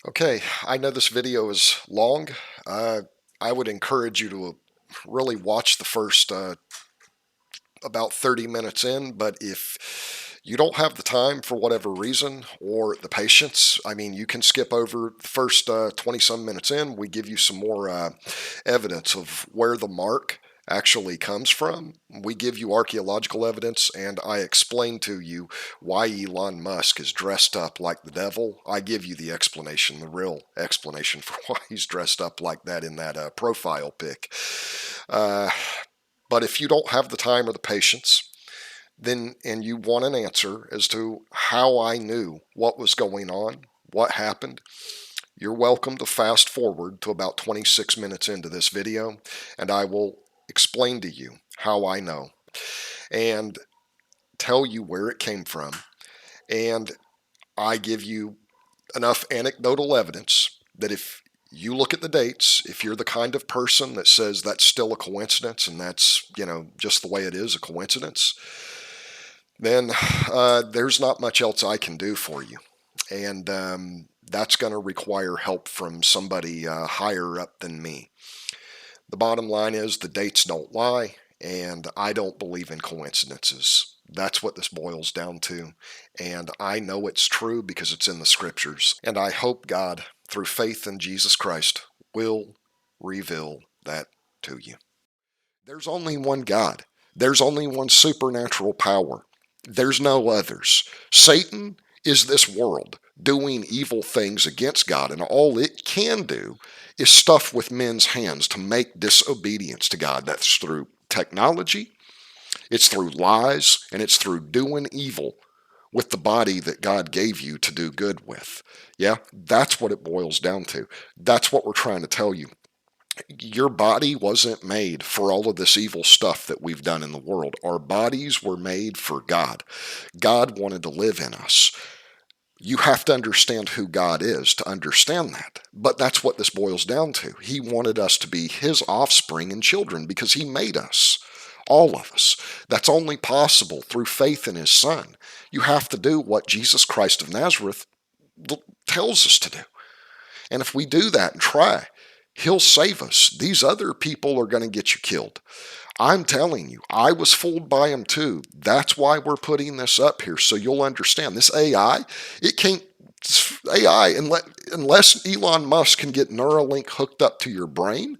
Okay, I know this video is long. Uh, I would encourage you to really watch the first about 30 minutes in, but if you don't have the time for whatever reason or the patience, I mean, you can skip over the first 20 some minutes in. We give you some more evidence of where the mark actually comes from. We give you archaeological evidence, and I explain to you why Elon Musk is dressed up like the devil. I give you the explanation, the real explanation for why he's dressed up like that in that profile pic. Uh, but if you don't have the time or the patience, then and you want an answer as to how I knew what was going on, what happened, you're welcome to fast forward to about 26 minutes into this video, and I will explain to you how I know and tell you where it came from. And I give you enough anecdotal evidence that if you look at the dates, if you're the kind of person that says that's still a coincidence and that's, just the way it is, a coincidence, then there's not much else I can do for you. And that's going to require help from somebody higher up than me. The bottom line is the dates don't lie, and I don't believe in coincidences. That's what this boils down to. And I know it's true because it's in the scriptures. And I hope God, through faith in Jesus Christ, will reveal that to you. There's only one God. There's only one supernatural power. There's no others. Satan is this world doing evil things against God, and all it can do is stuff with men's hands to make disobedience to God. That's through technology, it's through lies, and it's through doing evil with the body that God gave you to do good with. Yeah, that's what it boils down to. That's what we're trying to tell you. Your body wasn't made for all of this evil stuff that we've done in the world. Our bodies were made for God. God wanted to live in us. You have to understand who God is to understand that. But that's what this boils down to. He wanted us to be his offspring and children because he made us, all of us. That's only possible through faith in his son. You have to do what Jesus Christ of Nazareth tells us to do. And if we do that and try, he'll save us. These other people are going to get you killed. I'm telling you, I was fooled by him too. That's why we're putting this up here, so you'll understand. This AI, it can't, AI, unless Elon Musk can get Neuralink hooked up to your brain,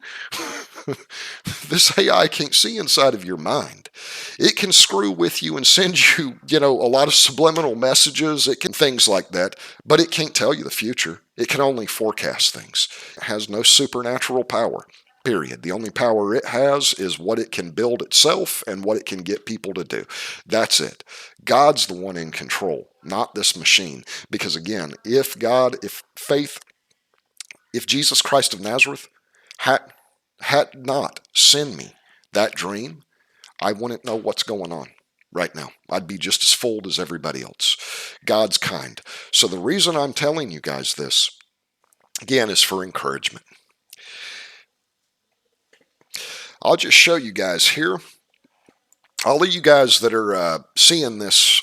this AI can't see inside of your mind. It can screw with you and send you, a lot of subliminal messages. It can things like that, but it can't tell you the future. It can only forecast things. It has no supernatural power. Period. The only power it has is what it can build itself and what it can get people to do. That's it. God's the one in control, not this machine. Because again, if God, if faith, if Jesus Christ of Nazareth had not sent me that dream, I wouldn't know what's going on right now. I'd be just as fooled as everybody else. God's kind. So the reason I'm telling you guys this, again, is for encouragement. I'll just show you guys here. All of you guys that are seeing this,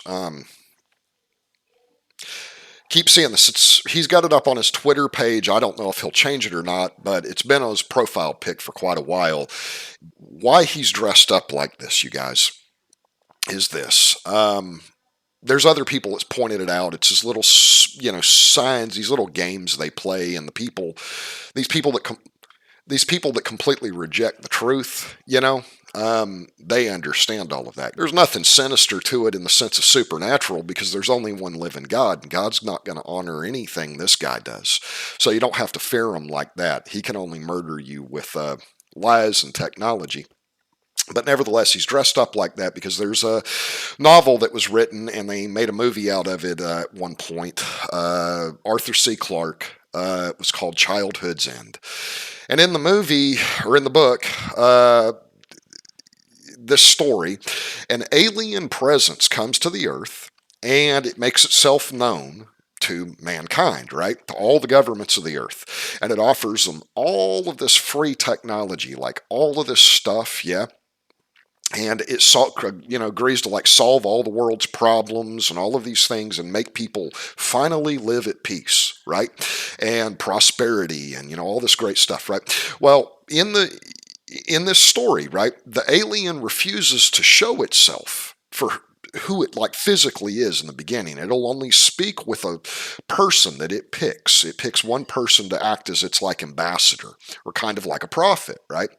keep seeing this. He's got it up on his Twitter page. I don't know if he'll change it or not, but it's been on his profile pic for quite a while. Why he's dressed up like this, you guys, is this. There's other people that's pointed it out. It's his little, signs, these little games they play, and these people that completely reject the truth, they understand all of that. There's nothing sinister to it in the sense of supernatural because there's only one living God, and God's not going to honor anything this guy does. So you don't have to fear him like that. He can only murder you with lies and technology. But nevertheless, he's dressed up like that because there's a novel that was written and they made a movie out of it at one point. Arthur C. Clarke. It was called Childhood's End. And in the movie, or in the book, this story, an alien presence comes to the earth and it makes itself known to mankind, right? To all the governments of the earth. And it offers them all of this free technology, like all of this stuff, yeah? and it agrees to like solve all the world's problems and all of these things and make people finally live at peace, right? And prosperity and all this great stuff, right? Well, in this story, right, the alien refuses to show itself for who it like physically is in the beginning. It'll only speak with a person that it picks. It picks one person to act as its like ambassador, or kind of like a prophet, right?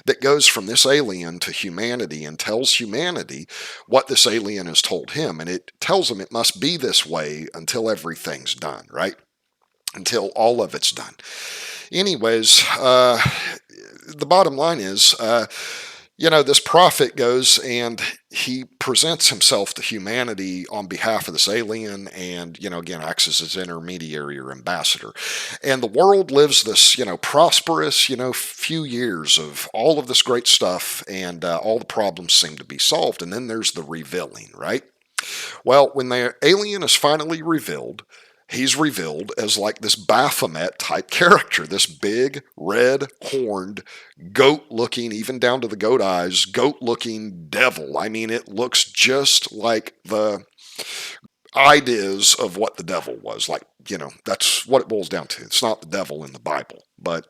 That goes from this alien to humanity and tells humanity what this alien has told him. And it tells them it must be this way until everything's done, right? Until all of it's done. Anyways, the bottom line is, this prophet goes and he presents himself to humanity on behalf of this alien and, again, acts as his intermediary or ambassador. And the world lives this, prosperous, few years of all of this great stuff, and all the problems seem to be solved. And then there's the revealing, right? Well, when the alien is finally revealed, he's revealed as like this Baphomet type character, this big, red, horned, goat looking, even down to the goat eyes, goat looking devil. I mean, it looks just like the ideas of what the devil was. Like, that's what it boils down to. It's not the devil in the Bible, but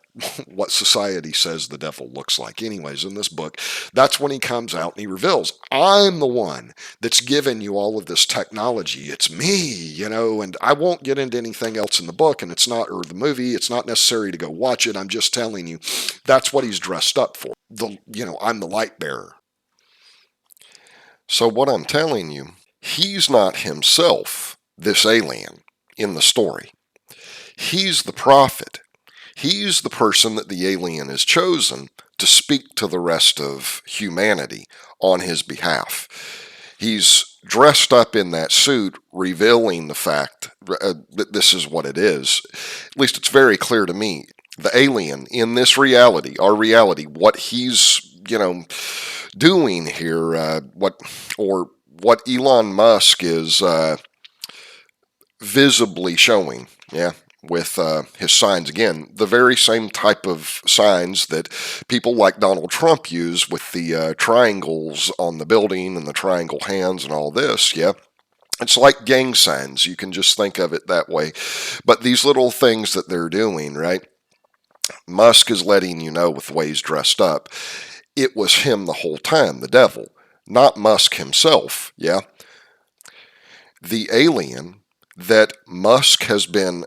what society says the devil looks like. Anyways, in this book, that's when he comes out and he reveals, I'm the one that's given you all of this technology. It's me, and I won't get into anything else in the book, and or the movie. It's not necessary to go watch it. I'm just telling you, that's what he's dressed up for. I'm the light bearer. So what I'm telling you, he's not himself this alien in the story. He's the prophet. He's the person that the alien has chosen to speak to the rest of humanity on his behalf. He's dressed up in that suit, revealing the fact that this is what it is. At least it's very clear to me. The alien in this reality, our reality, what he's, doing here, what Elon Musk is visibly showing, with his signs. Again, the very same type of signs that people like Donald Trump use with the triangles on the building and the triangle hands and all this, It's like gang signs. You can just think of it that way. But these little things that they're doing, right? Musk is letting you know with the way he's dressed up, it was him the whole time, the devil, not Musk himself, The alien that Musk has been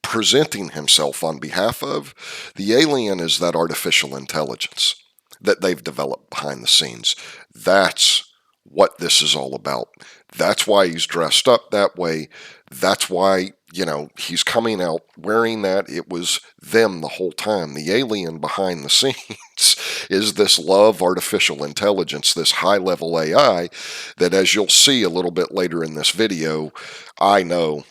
presenting himself on behalf of, the alien is that artificial intelligence that they've developed behind the scenes. That's what this is all about. That's why he's dressed up that way. That's why, he's coming out wearing that. It was them the whole time. The alien behind the scenes is this love artificial intelligence, this high-level AI that, as you'll see a little bit later in this video, I know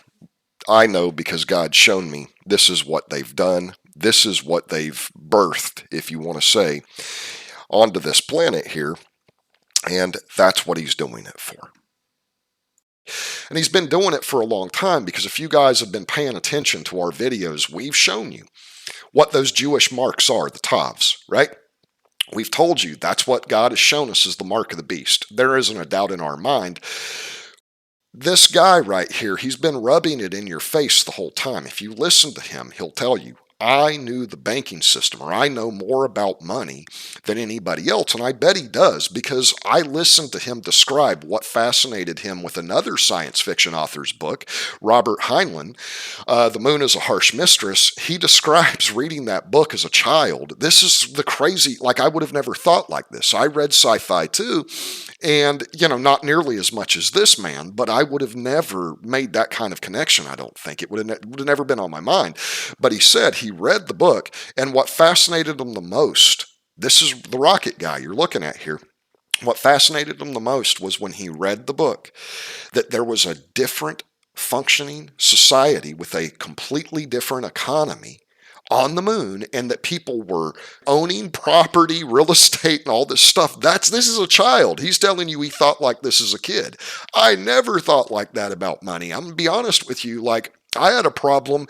because God's shown me this is what they've done. This is what they've birthed, if you want to say, onto this planet here. And that's what he's doing it for. And he's been doing it for a long time, because if you guys have been paying attention to our videos, we've shown you what those Jewish marks are, the Tavs, right? We've told you that's what God has shown us as the mark of the beast. There isn't a doubt in our mind. This guy right here, he's been rubbing it in your face the whole time. If you listen to him, he'll tell you, I knew the banking system, or I know more about money than anybody else. And I bet he does, because I listened to him describe what fascinated him with another science fiction author's book, Robert Heinlein, The Moon is a Harsh Mistress. He describes reading that book as a child. This is the crazy, I would have never thought like this. I read sci-fi too, and, not nearly as much as this man, but I would have never made that kind of connection, I don't think. It would have never been on my mind. But he said he read the book, and what fascinated him the most, this is the rocket guy you're looking at here, what fascinated him the most was when he read the book, that there was a different functioning society with a completely different economy on the moon, and that people were owning property, real estate, and all this stuff. This is a child. He's telling you he thought like this as a kid. I never thought like that about money. I'm going to be honest with you. I had a problem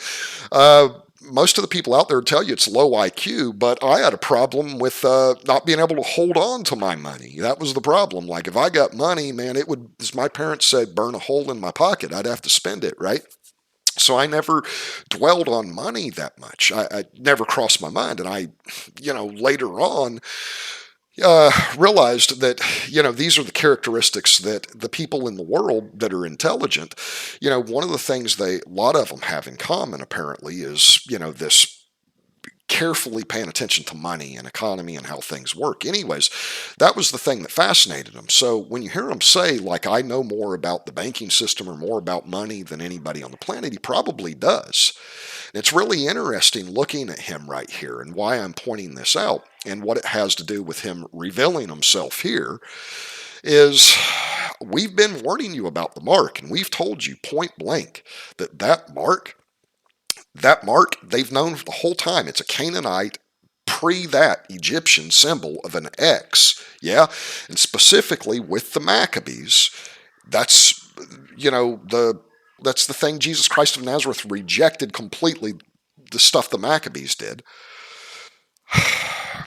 most of the people out there tell you it's low IQ, but I had a problem with not being able to hold on to my money. That was the problem. Like if I got money, man, it would, as my parents said, burn a hole in my pocket. I'd have to spend it, right? So I never dwelled on money that much. I never crossed my mind. And I, later on, realized that, these are the characteristics that the people in the world that are intelligent, one of the things a lot of them have in common apparently is, this carefully paying attention to money and economy and how things work. Anyways, that was the thing that fascinated them. So when you hear him say, like, I know more about the banking system or more about money than anybody on the planet, he probably does. And it's really interesting looking at him right here and why I'm pointing this out and what it has to do with him revealing himself here is we've been warning you about the mark, and we've told you point blank that mark, they've known the whole time. It's a Canaanite, that Egyptian symbol of an X. Yeah. And specifically with the Maccabees, that's, that's the thing Jesus Christ of Nazareth rejected completely, the stuff the Maccabees did.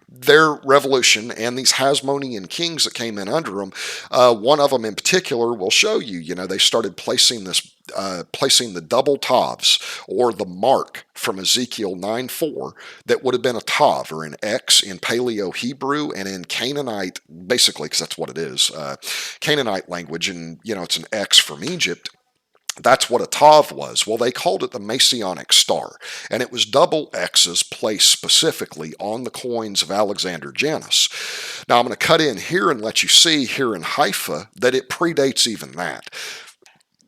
Their revolution and these Hasmonean kings that came in under them, one of them in particular will show you, they started placing the double tavs, or the mark from Ezekiel 9:4 that would have been a tav or an X in Paleo Hebrew and in Canaanite, basically, because that's what it is, Canaanite language, and it's an X from Egypt. That's what a tav was. Well, they called it the Messianic star, and it was double X's placed specifically on the coins of Alexander Janus. Now, I'm going to cut in here and let you see here in Haifa that it predates even that.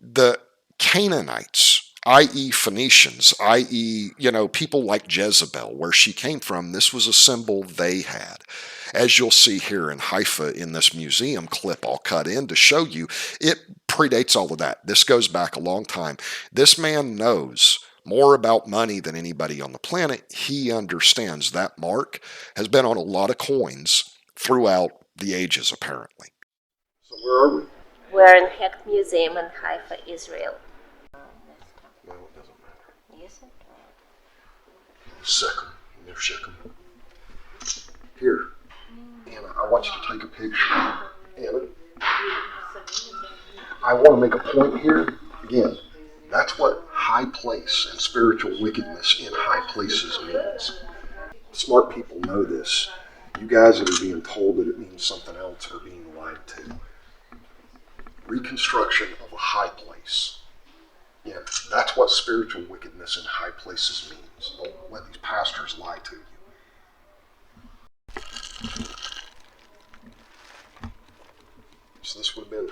The Canaanites, i.e. Phoenicians, i.e., people like Jezebel, where she came from, this was a symbol they had. As you'll see here in Haifa in this museum clip I'll cut in to show you, it predates all of that. This goes back a long time. This man knows more about money than anybody on the planet. He understands that mark has been on a lot of coins throughout the ages, apparently. So where are we? We're in Hecht Museum in Haifa, Israel. No, it doesn't matter. Yes, it Second, near Shechem. Here, Anna, I want you to take a picture. Anna, I want to make a point here. Again, that's what high place and spiritual wickedness in high places means. Smart people know this. You guys that are being told that it means something else are being lied to. Reconstruction of a high place. Yeah, that's what spiritual wickedness in high places means. Don't let these pastors lie to you. So this would have been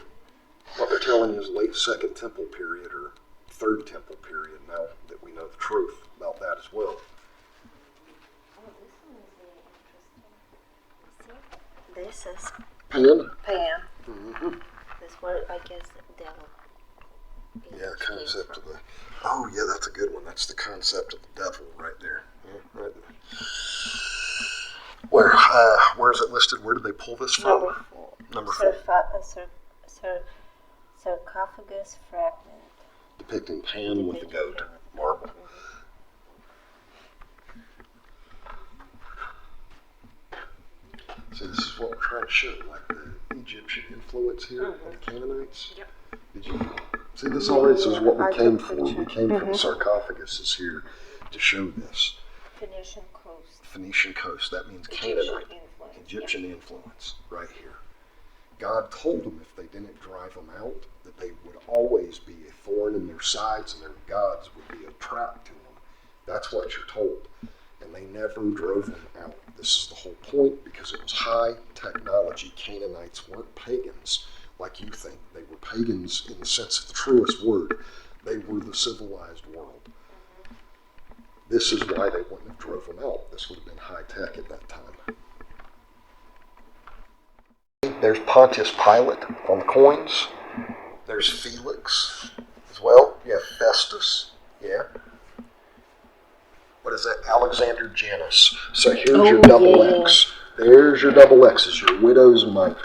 what they're telling you is late Second Temple period or Third Temple period, now that we know the truth about that as well. This is Pan? Pan. Mm-hmm. This word, I guess, the devil. Yeah, the concept of the... Oh, yeah, that's a good one. That's the concept of the devil right there. Yeah, right there. Where is it listed? Where did they pull this from? Number 4. Sarcophagus fragment. Depicting Pan with the goat. Marble. See, this is what we're trying to show, like the Egyptian influence here on the Canaanites. Yep. Did you see this already? This is what we came for. We came from the sarcophagus is here to show this. Phoenician coast. Phoenician coast. That means Canaanite. Egyptian influence right here. God told them if they didn't drive them out, that they would always be a thorn in their sides and their gods would be a trap to them. That's what you're told. And they never drove them out. This is the whole point, because it was high technology. Canaanites weren't pagans like you think. They were pagans in the sense of the truest word. They were the civilized world. This is why they wouldn't have drove them out. This would have been high tech at that time. There's Pontius Pilate on the coins. There's Felix as well. You have Festus. Yeah. What is that? Alexander Janus. So here's your double X. There's your double X's, your widow's mite.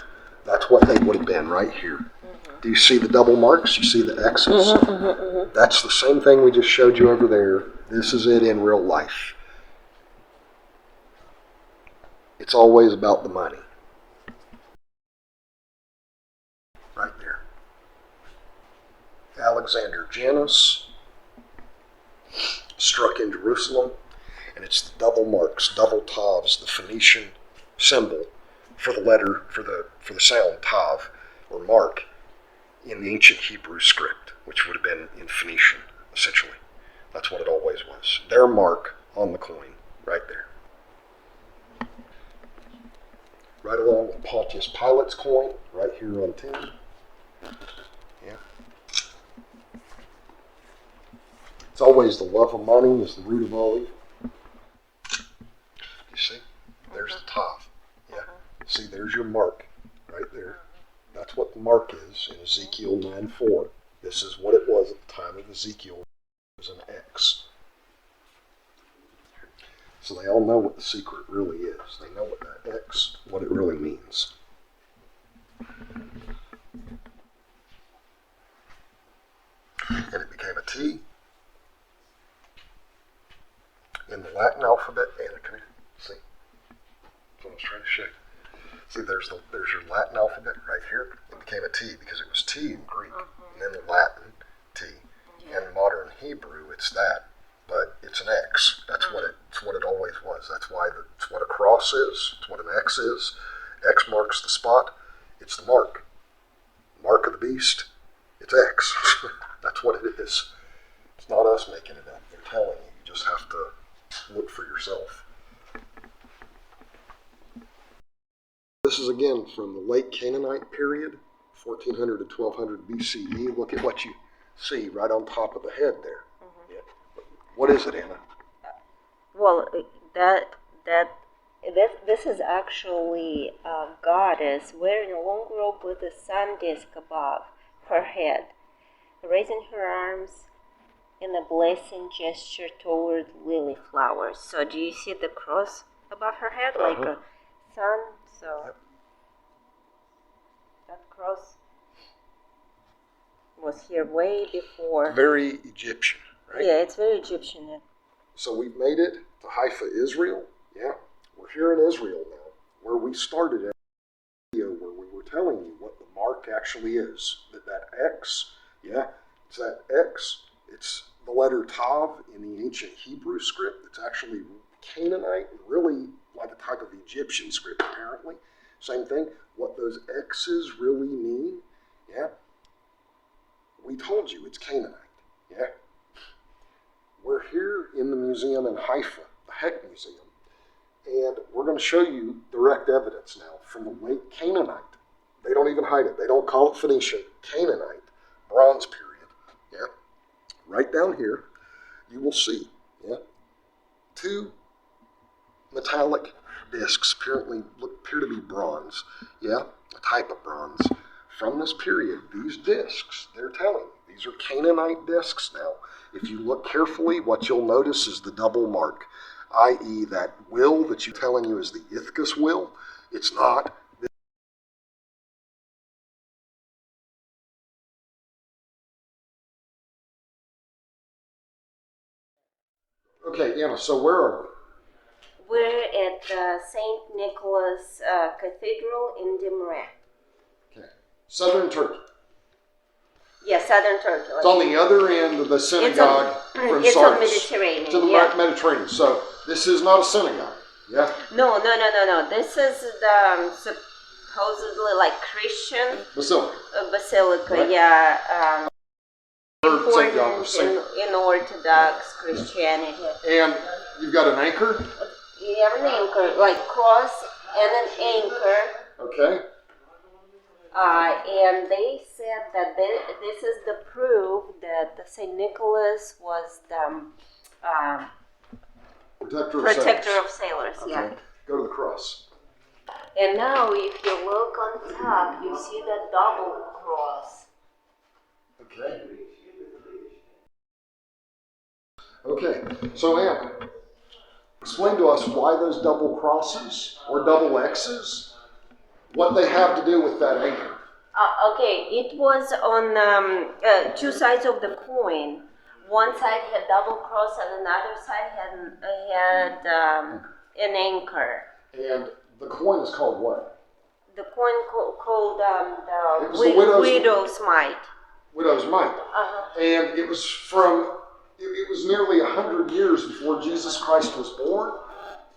That's what they would have been right here. Mm-hmm. Do you see the double marks? You see the X's? Mm-hmm, mm-hmm, mm-hmm. That's the same thing we just showed you over there This is it in real life. It's always about the money. Right there. Alexander Janus struck in Jerusalem, and it's the double marks, double tavs, the Phoenician symbol for the letter, for the sound tav or mark in the ancient Hebrew script, which would have been in Phoenician, essentially. That's what it always was. Their mark on the coin, right there. Right along with Pontius Pilate's coin, right here on 10. Yeah. It's always the love of money is the root of all evil. You see? There's the tav. Yeah. See, there's your mark right there. That's what the mark is in Ezekiel 9:4. This is what it was at the time of Ezekiel. It was an X. So they all know what the secret really is. They know what that X, what it really means. And it became a T in the Latin alphabet. And come here, see? That's what I was trying to show you. See, there's your Latin alphabet right here. It became a T because it was T in Greek, and then the Latin T. In modern Hebrew, it's that, but it's an X. That's what it always was. That's why it's what a cross is. It's what an X is. X marks the spot. It's the mark. Mark of the beast. It's X. That's what it is. It's not us making it up. They're telling you. You just have to look for yourself. This is again from the late Canaanite period, 1400 to 1200 BCE. Look at what you see right on top of the head there. Yeah. What is it, Anna? Well, this is actually a goddess wearing a long robe with a sun disk above her head, raising her arms in a blessing gesture toward lily flowers. So do you see the cross above her head, like a sun? So Yep. that cross was here way before. Very Egyptian, right? Yeah, it's very Egyptian. Yeah. So we've made it to Haifa, Israel. Yeah, we're here in Israel now, where we started at the video where we were telling you what the mark actually is. That X, yeah, it's that X. It's the letter Tav in the ancient Hebrew script. It's actually Canaanite, really like a type of Egyptian script, apparently. Same thing. What those X's really mean, yeah. We told you it's Canaanite, yeah. We're here in the museum in Haifa, the Heck Museum, and we're going to show you direct evidence now from the late Canaanite. They don't even hide it. They don't call it Phoenician. Canaanite Bronze period. Yeah. Right down here, you will see, yeah, two metallic discs appear to be bronze. Yeah, a type of bronze. From this period, these discs, they're telling you, these are Canaanite discs now. If you look carefully, what you'll notice is the double mark, i.e. that will that you're telling you is the Ithcus will. It's not. Okay, Anna, so where are we? We're at St. Nicholas Cathedral in Dimre. Okay, southern Turkey. Yeah, southern Turkey. It's on the other end of the synagogue from It's on Sardis Mediterranean. to the Mediterranean. So this is not a synagogue. Yeah. No. This is the supposedly like Christian Basilica. basilica. Right. Yeah. Important St. in Orthodox Christianity. And you've got an anchor. You have an anchor, like cross and an anchor. Okay. And they said that this is the proof that St. Nicholas was the protector of sailors. Okay. Yeah. Go to the cross. And now, if you look on top, you see the double cross. Okay. Okay. So, Anna, explain to us why those double crosses or double X's, what they have to do with that anchor. Okay, it was on two sides of the coin. One side had double cross and another side had an anchor. And the coin is called what? The coin called the widow's mite. Widow's mite. Uh-huh. And it was it was nearly 100 years before Jesus Christ was born.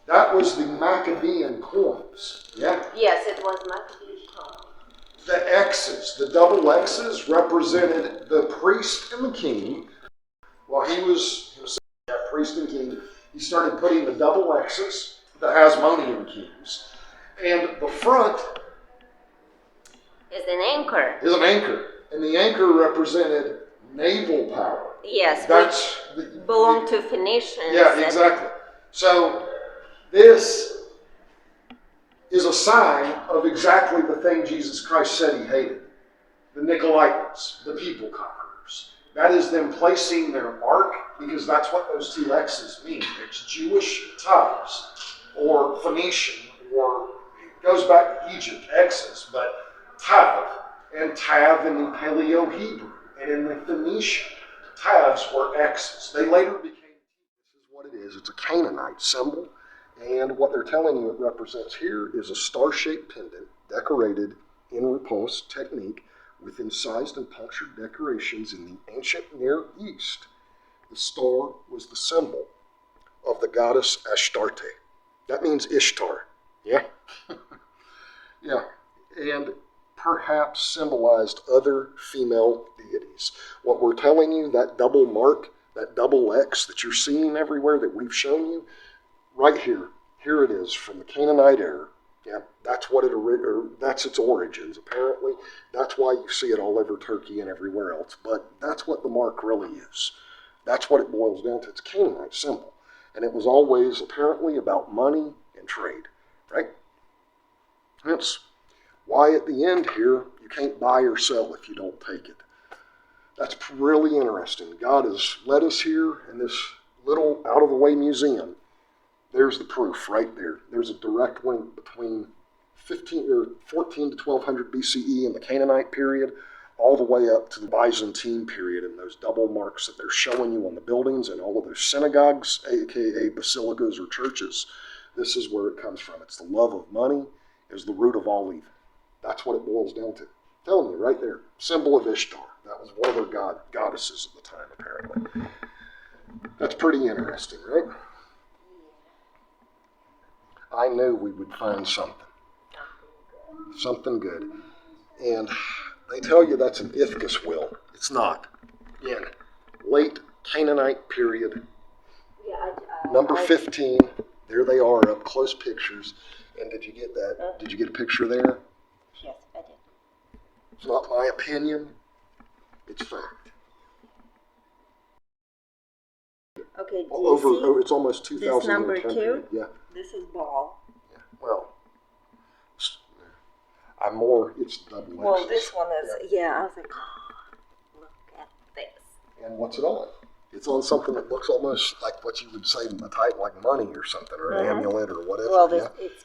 That was the Maccabean coins. Yeah? Yes, it was Maccabean coin. The X's, the double X's, represented the priest and the king. While he was himself a priest and king, he started putting the double X's, the Hasmonean kings. And the front is an anchor. And the anchor represented naval power. Yes, which belonged to Phoenicians. Yeah, exactly. So this is a sign of exactly the thing Jesus Christ said he hated. The Nicolaitans, the people conquerors. That is them placing their mark, because that's what those two X's mean. It's Jewish ties, or Phoenician, or it goes back to Egypt, X's, but Tav, and Tav in the Paleo-Hebrew, and in the Phoenician, Tavs were X's. They later became, this is what it is, it's a Canaanite symbol, and what they're telling you it represents here is a star-shaped pendant decorated in repousse technique with incised and punctured decorations in the ancient Near East. The star was the symbol of the goddess Astarte. That means Ishtar. Yeah? Yeah. And perhaps symbolized other female deities. What we're telling you, that double mark, that double X that you're seeing everywhere that we've shown you, right here it is from the Canaanite era. Yeah, that's that's its origins, apparently. That's why you see it all over Turkey and everywhere else. But that's what the mark really is. That's what it boils down to. It's a Canaanite symbol. And it was always apparently about money and trade, right? That's why at the end here, you can't buy or sell if you don't take it. That's really interesting. God has led us here in this little out-of-the-way museum. There's the proof right there. There's a direct link between 14 to 1200 BCE in the Canaanite period, all the way up to the Byzantine period, and those double marks that they're showing you on the buildings and all of those synagogues, aka basilicas or churches. This is where it comes from. It's the love of money is the root of all evil. That's what it boils down to. I'm telling you right there, symbol of Ishtar. That was one of their goddesses at the time, apparently. That's pretty interesting, right? I knew we would find something good. And they tell you that's an Ithcus wheel. It's not. Again, late Canaanite period. Number 15. There they are, up close pictures. And did you get that? Did you get a picture there? Yes, I did. It's not my opinion. It's fact. Okay, do you see it's almost 2,000 this number 2? Yeah. This is ball. Yeah. Well, it's double X's. Well, this one is, I was like, look at this. And what's it on? It's on something that looks almost like what you would say a type like money or something, or an amulet or whatever. Well, it's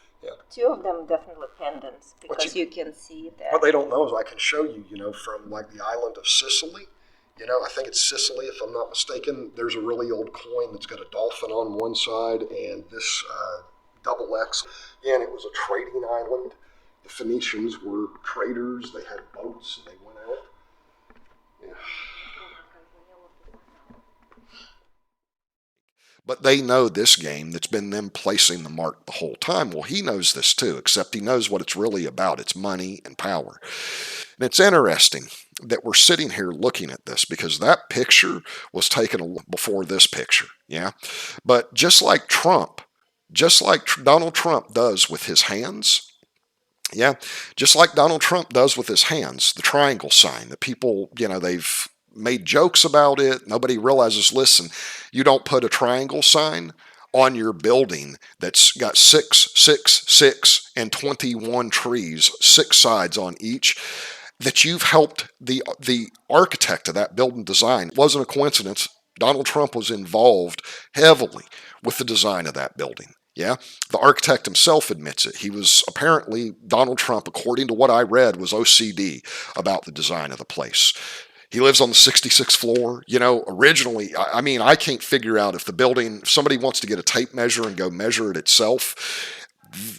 two of them definitely pendants, because you can see that. What they don't know is I can show you, from like the island of Sicily. I think it's Sicily, if I'm not mistaken. There's a really old coin that's got a dolphin on one side and this double X. And it was a trading island. The Phoenicians were traders. They had boats and they went out. Yeah. But they know this game that's been them placing the mark the whole time. Well, he knows this too, except he knows what it's really about. It's money and power. And it's interesting that we're sitting here looking at this, because that picture was taken before this picture. Yeah. But just like Donald Trump does with his hands, just like Donald Trump does with his hands, the triangle sign that people, they've made jokes about it. Nobody realizes, listen, you don't put a triangle sign on your building that's got 6, 6, 6, and 21 trees, 6 sides on each, that you've helped the architect of that building design. It wasn't a coincidence. Donald Trump was involved heavily with the design of that building. Yeah, the architect himself admits it. He was apparently, Donald Trump, according to what I read, was OCD about the design of the place. He lives on the 66th floor. You know, originally, I mean, I can't figure out if the building, if somebody wants to get a tape measure and go measure it itself,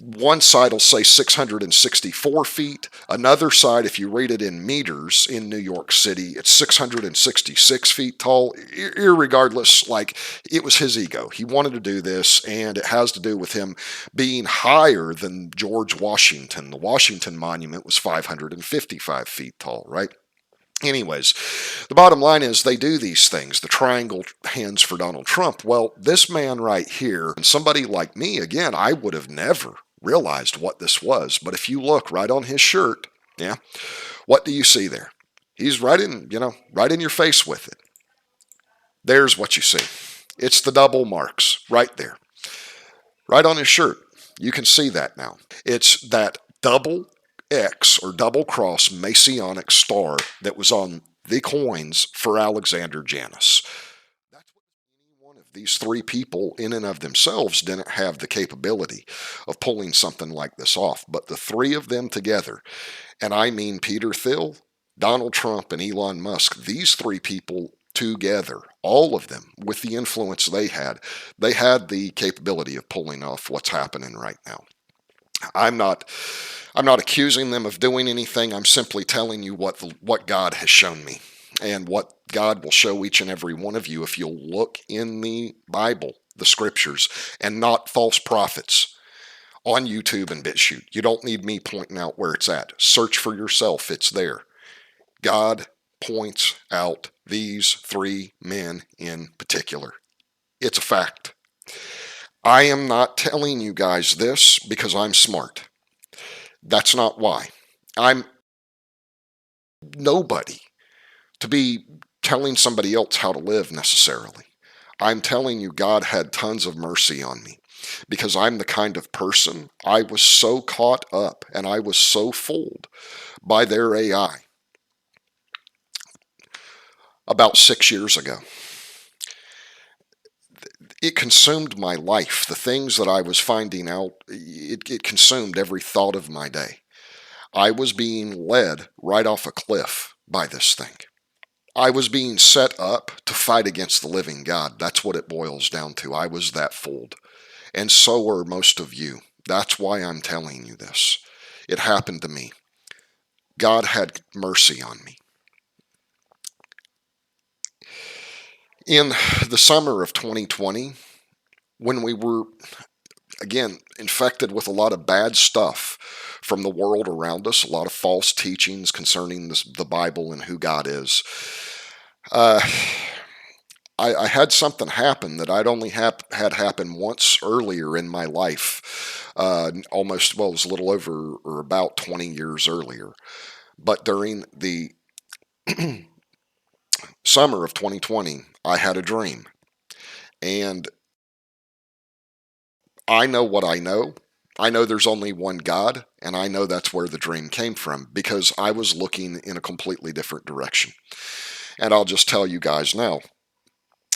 one side will say 664 feet. Another side, if you read it in meters in New York City, it's 666 feet tall. Irregardless, like, it was his ego. He wanted to do this, and it has to do with him being higher than George Washington. The Washington Monument was 555 feet tall, right? Anyways, the bottom line is they do these things, the triangle hands for Donald Trump. Well, this man right here, and somebody like me, again, I would have never realized what this was. But if you look right on his shirt, yeah, what do you see there? He's right in, right in your face with it. There's what you see. It's the double marks right there, right on his shirt. You can see that now. It's that double X or double cross Masonic star that was on the coins for Alexander Janus. That's what any one of these three people in and of themselves didn't have the capability of pulling something like this off. But the three of them together, and I mean Peter Thiel, Donald Trump, and Elon Musk, these three people together, all of them, with the influence they had the capability of pulling off what's happening right now. I'm not accusing them of doing anything. I'm simply telling you what God has shown me, and what God will show each and every one of you if you'll look in the Bible, the scriptures, and not false prophets on YouTube and BitChute. You don't need me pointing out where it's at. Search for yourself. It's there. God points out these three men in particular. It's a fact. I am not telling you guys this because I'm smart. That's not why. I'm nobody to be telling somebody else how to live necessarily. I'm telling you, God had tons of mercy on me because I'm the kind of person, I was so caught up and I was so fooled by their AI about 6 years ago. It consumed my life. The things that I was finding out, it consumed every thought of my day. I was being led right off a cliff by this thing. I was being set up to fight against the living God. That's what it boils down to. I was that fooled. And so are most of you. That's why I'm telling you this. It happened to me. God had mercy on me. In the summer of 2020, when we were, again, infected with a lot of bad stuff from the world around us, a lot of false teachings concerning the Bible and who God is, I had something happen that I'd only had happen once earlier in my life, almost, well, it was a little over or about 20 years earlier. But during the summer of 2020, I had a dream. And I know what I know. I know there's only one God, and I know that's where the dream came from because I was looking in a completely different direction. And I'll just tell you guys now,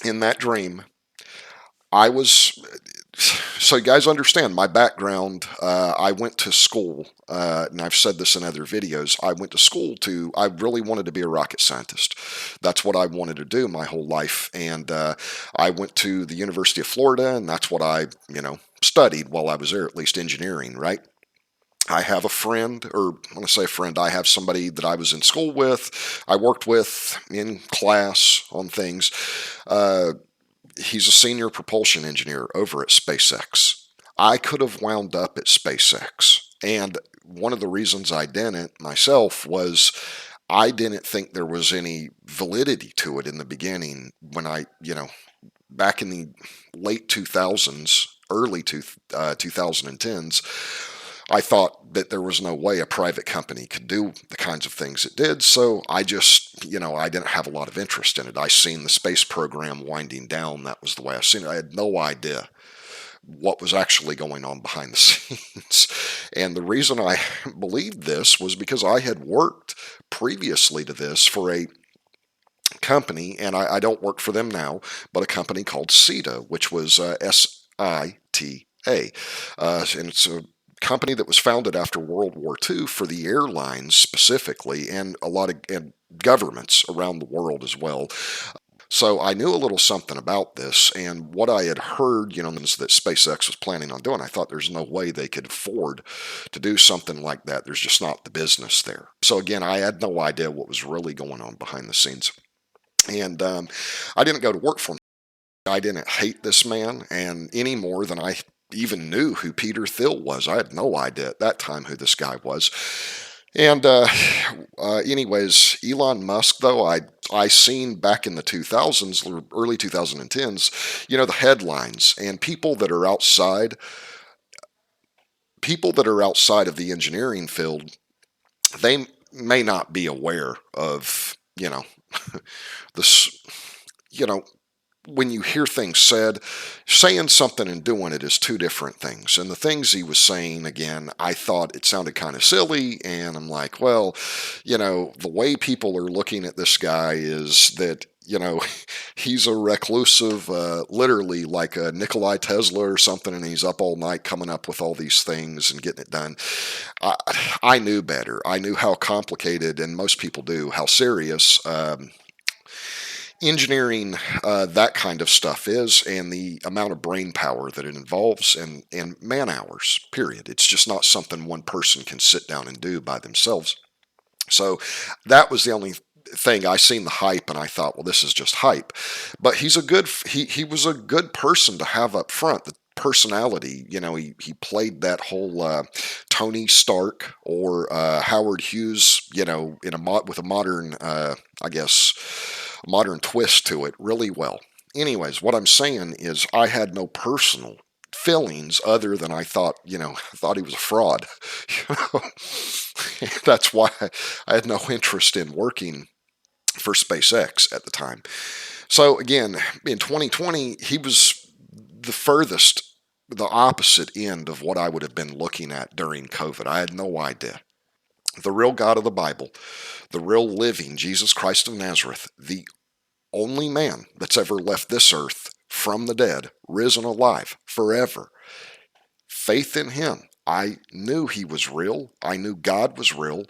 in that dream, I was, so you guys understand my background. I went to school, and I've said this in other videos. I went to school I really wanted to be a rocket scientist. That's what I wanted to do my whole life. And I went to the University of Florida, and that's what I, studied while I was there, at least engineering, right? I have a friend, or when I say a friend, I have somebody that I was in school with, I worked with in class on things. He's a senior propulsion engineer over at SpaceX. I could have wound up at SpaceX. And one of the reasons I didn't myself was I didn't think there was any validity to it in the beginning when back in the late 2000s, early 2010s, I thought that there was no way a private company could do the kinds of things it did. So I just, I didn't have a lot of interest in it. I seen the space program winding down. That was the way I seen it. I had no idea what was actually going on behind the scenes. And the reason I believed this was because I had worked previously to this for a company, and I don't work for them now, but a company called SITA, which was SITA. And it's company that was founded after World War II for the airlines specifically, and a lot of and governments around the world as well. So I knew a little something about this, and what I had heard, is that SpaceX was planning on doing. I thought there's no way they could afford to do something like that. There's just not the business there. So again, I had no idea what was really going on behind the scenes, and I didn't go to work for him. I didn't hate this man, and any more than I even knew who Peter Thiel was. I had no idea at that time who this guy was. And anyways, Elon Musk, though, I seen back in the 2000s, early 2010s, the headlines, and people that are outside of the engineering field, they may not be aware of, this, you know, when you hear things said, saying something and doing it is two different things. And the things he was saying, again, I thought it sounded kind of silly. And I'm like, well, the way people are looking at this guy is that, he's a reclusive, literally like a Nikolai Tesla or something, and he's up all night coming up with all these things and getting it done. I, I knew better. I knew how complicated, and most people do, how serious engineering, that kind of stuff is, and the amount of brain power that it involves, and man hours, period. It's just not something one person can sit down and do by themselves. So that was the only thing. I seen the hype and I thought, well, this is just hype. But he was a good person to have up front. The personality, he played that whole Tony Stark or Howard Hughes, with a modern, I guess, modern twist to it really well. Anyways, what I'm saying is I had no personal feelings other than I thought, thought he was a fraud. You know? That's why I had no interest in working for SpaceX at the time. So again, in 2020, he was the furthest, the opposite end of what I would have been looking at during COVID. I had no idea. The real God of the Bible, the real living Jesus Christ of Nazareth, the only man that's ever left this earth from the dead, risen alive forever. Faith in him. I knew he was real. I knew God was real.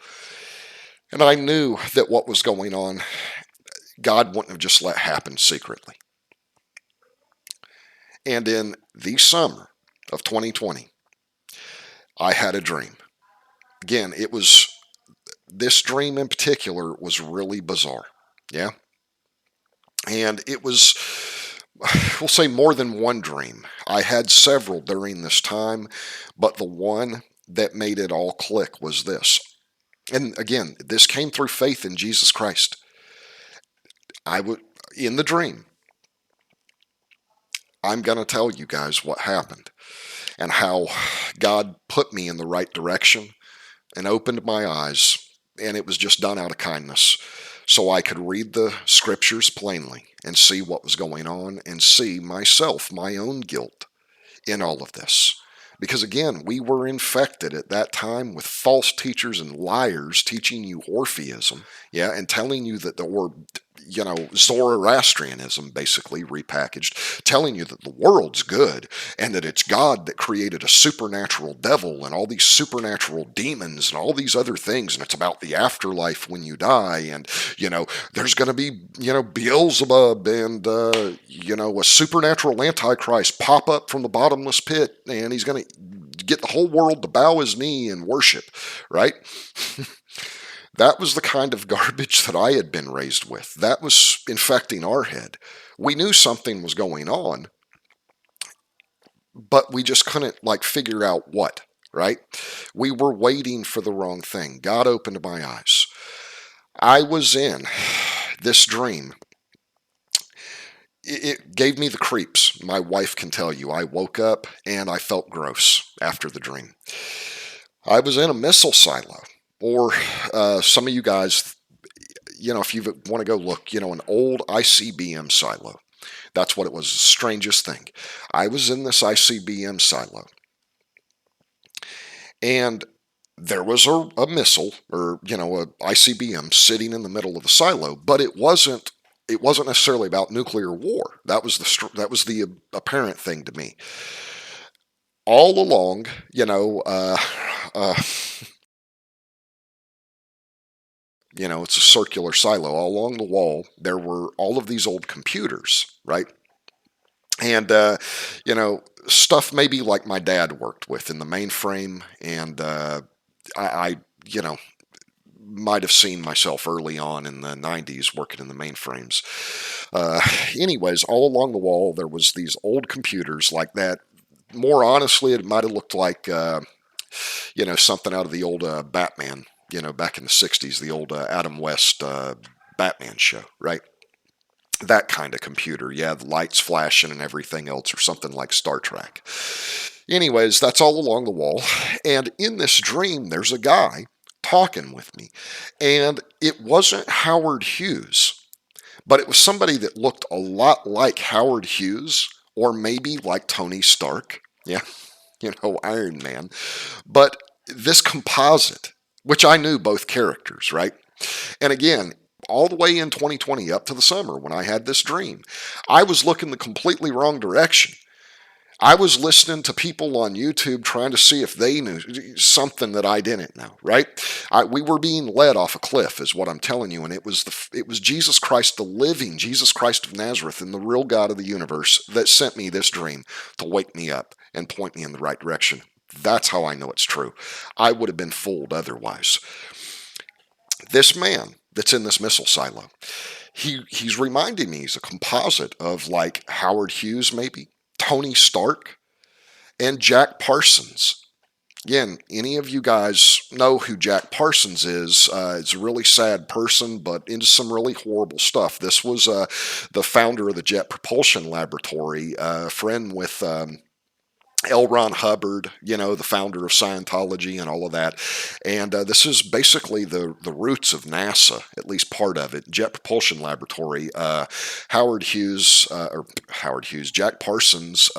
And I knew that what was going on, God wouldn't have just let happen secretly. And in the summer of 2020, I had a dream. Again, this dream in particular was really bizarre. Yeah. And it was, we'll say, more than one dream. I had several during this time, but the one that made it all click was this. And again, this came through faith in Jesus Christ. In the dream, I'm going to tell you guys what happened and how God put me in the right direction and opened my eyes, and it was just done out of kindness, so I could read the scriptures plainly and see what was going on and see myself, my own guilt in all of this. Because again, we were infected at that time with false teachers and liars teaching you Orpheism, yeah, and telling you that Zoroastrianism, basically repackaged, telling you that the world's good and that it's God that created a supernatural devil and all these supernatural demons and all these other things, and it's about the afterlife when you die, and there's going to be Beelzebub and a supernatural antichrist pop up from the bottomless pit, and he's going to get the whole world to bow his knee and worship, right? That was the kind of garbage that I had been raised with. That was infecting our head. We knew something was going on, but we just couldn't figure out what, right? We were waiting for the wrong thing. God opened my eyes. I was in this dream. It gave me the creeps. My wife can tell you. I woke up and I felt gross after the dream. I was in a missile silo. Or some of you guys, if you want to go look, an old ICBM silo. That's what it was, the strangest thing. I was in this ICBM silo. And there was a missile, or, a ICBM sitting in the middle of the silo, but it wasn't necessarily about nuclear war. That was the apparent thing to me. all along, uh, it's a circular silo. All along the wall, there were all of these old computers, right? And, stuff maybe like my dad worked with in the mainframe. And I, you know, might have seen myself early on in the 90s working in the mainframes. Uh, Anyways, all along the wall, there was these old computers like that. More honestly, it might have looked like, something out of the old Batman, back in the 60s, the old Adam West Batman show, right? That kind of computer. Yeah, the lights flashing and everything else, or something like Star Trek. Anyways, that's all along the wall. And in this dream, there's a guy talking with me. And it wasn't Howard Hughes, but it was somebody that looked a lot like Howard Hughes, or maybe like Tony Stark. Yeah, Iron Man. But this composite, which I knew both characters, right? And again, all the way in 2020 up to the summer when I had this dream, I was looking the completely wrong direction. I was listening to people on YouTube trying to see if they knew something that I didn't know, right? We were being led off a cliff, is what I'm telling you, and it was Jesus Christ, the living Jesus Christ of Nazareth, and the real God of the universe that sent me this dream to wake me up and point me in the right direction. That's how I know it's true. I would have been fooled otherwise. This man that's in this missile silo, he's reminding me he's a composite of like Howard Hughes, maybe Tony Stark, and Jack Parsons. Again, any of you guys know who Jack Parsons is? It's a really sad person, but into some really horrible stuff. This was the founder of the Jet Propulsion Laboratory, friend with L. Ron Hubbard, the founder of Scientology and all of that. And this is basically the roots of NASA, at least part of it. Jet Propulsion Laboratory. Jack Parsons,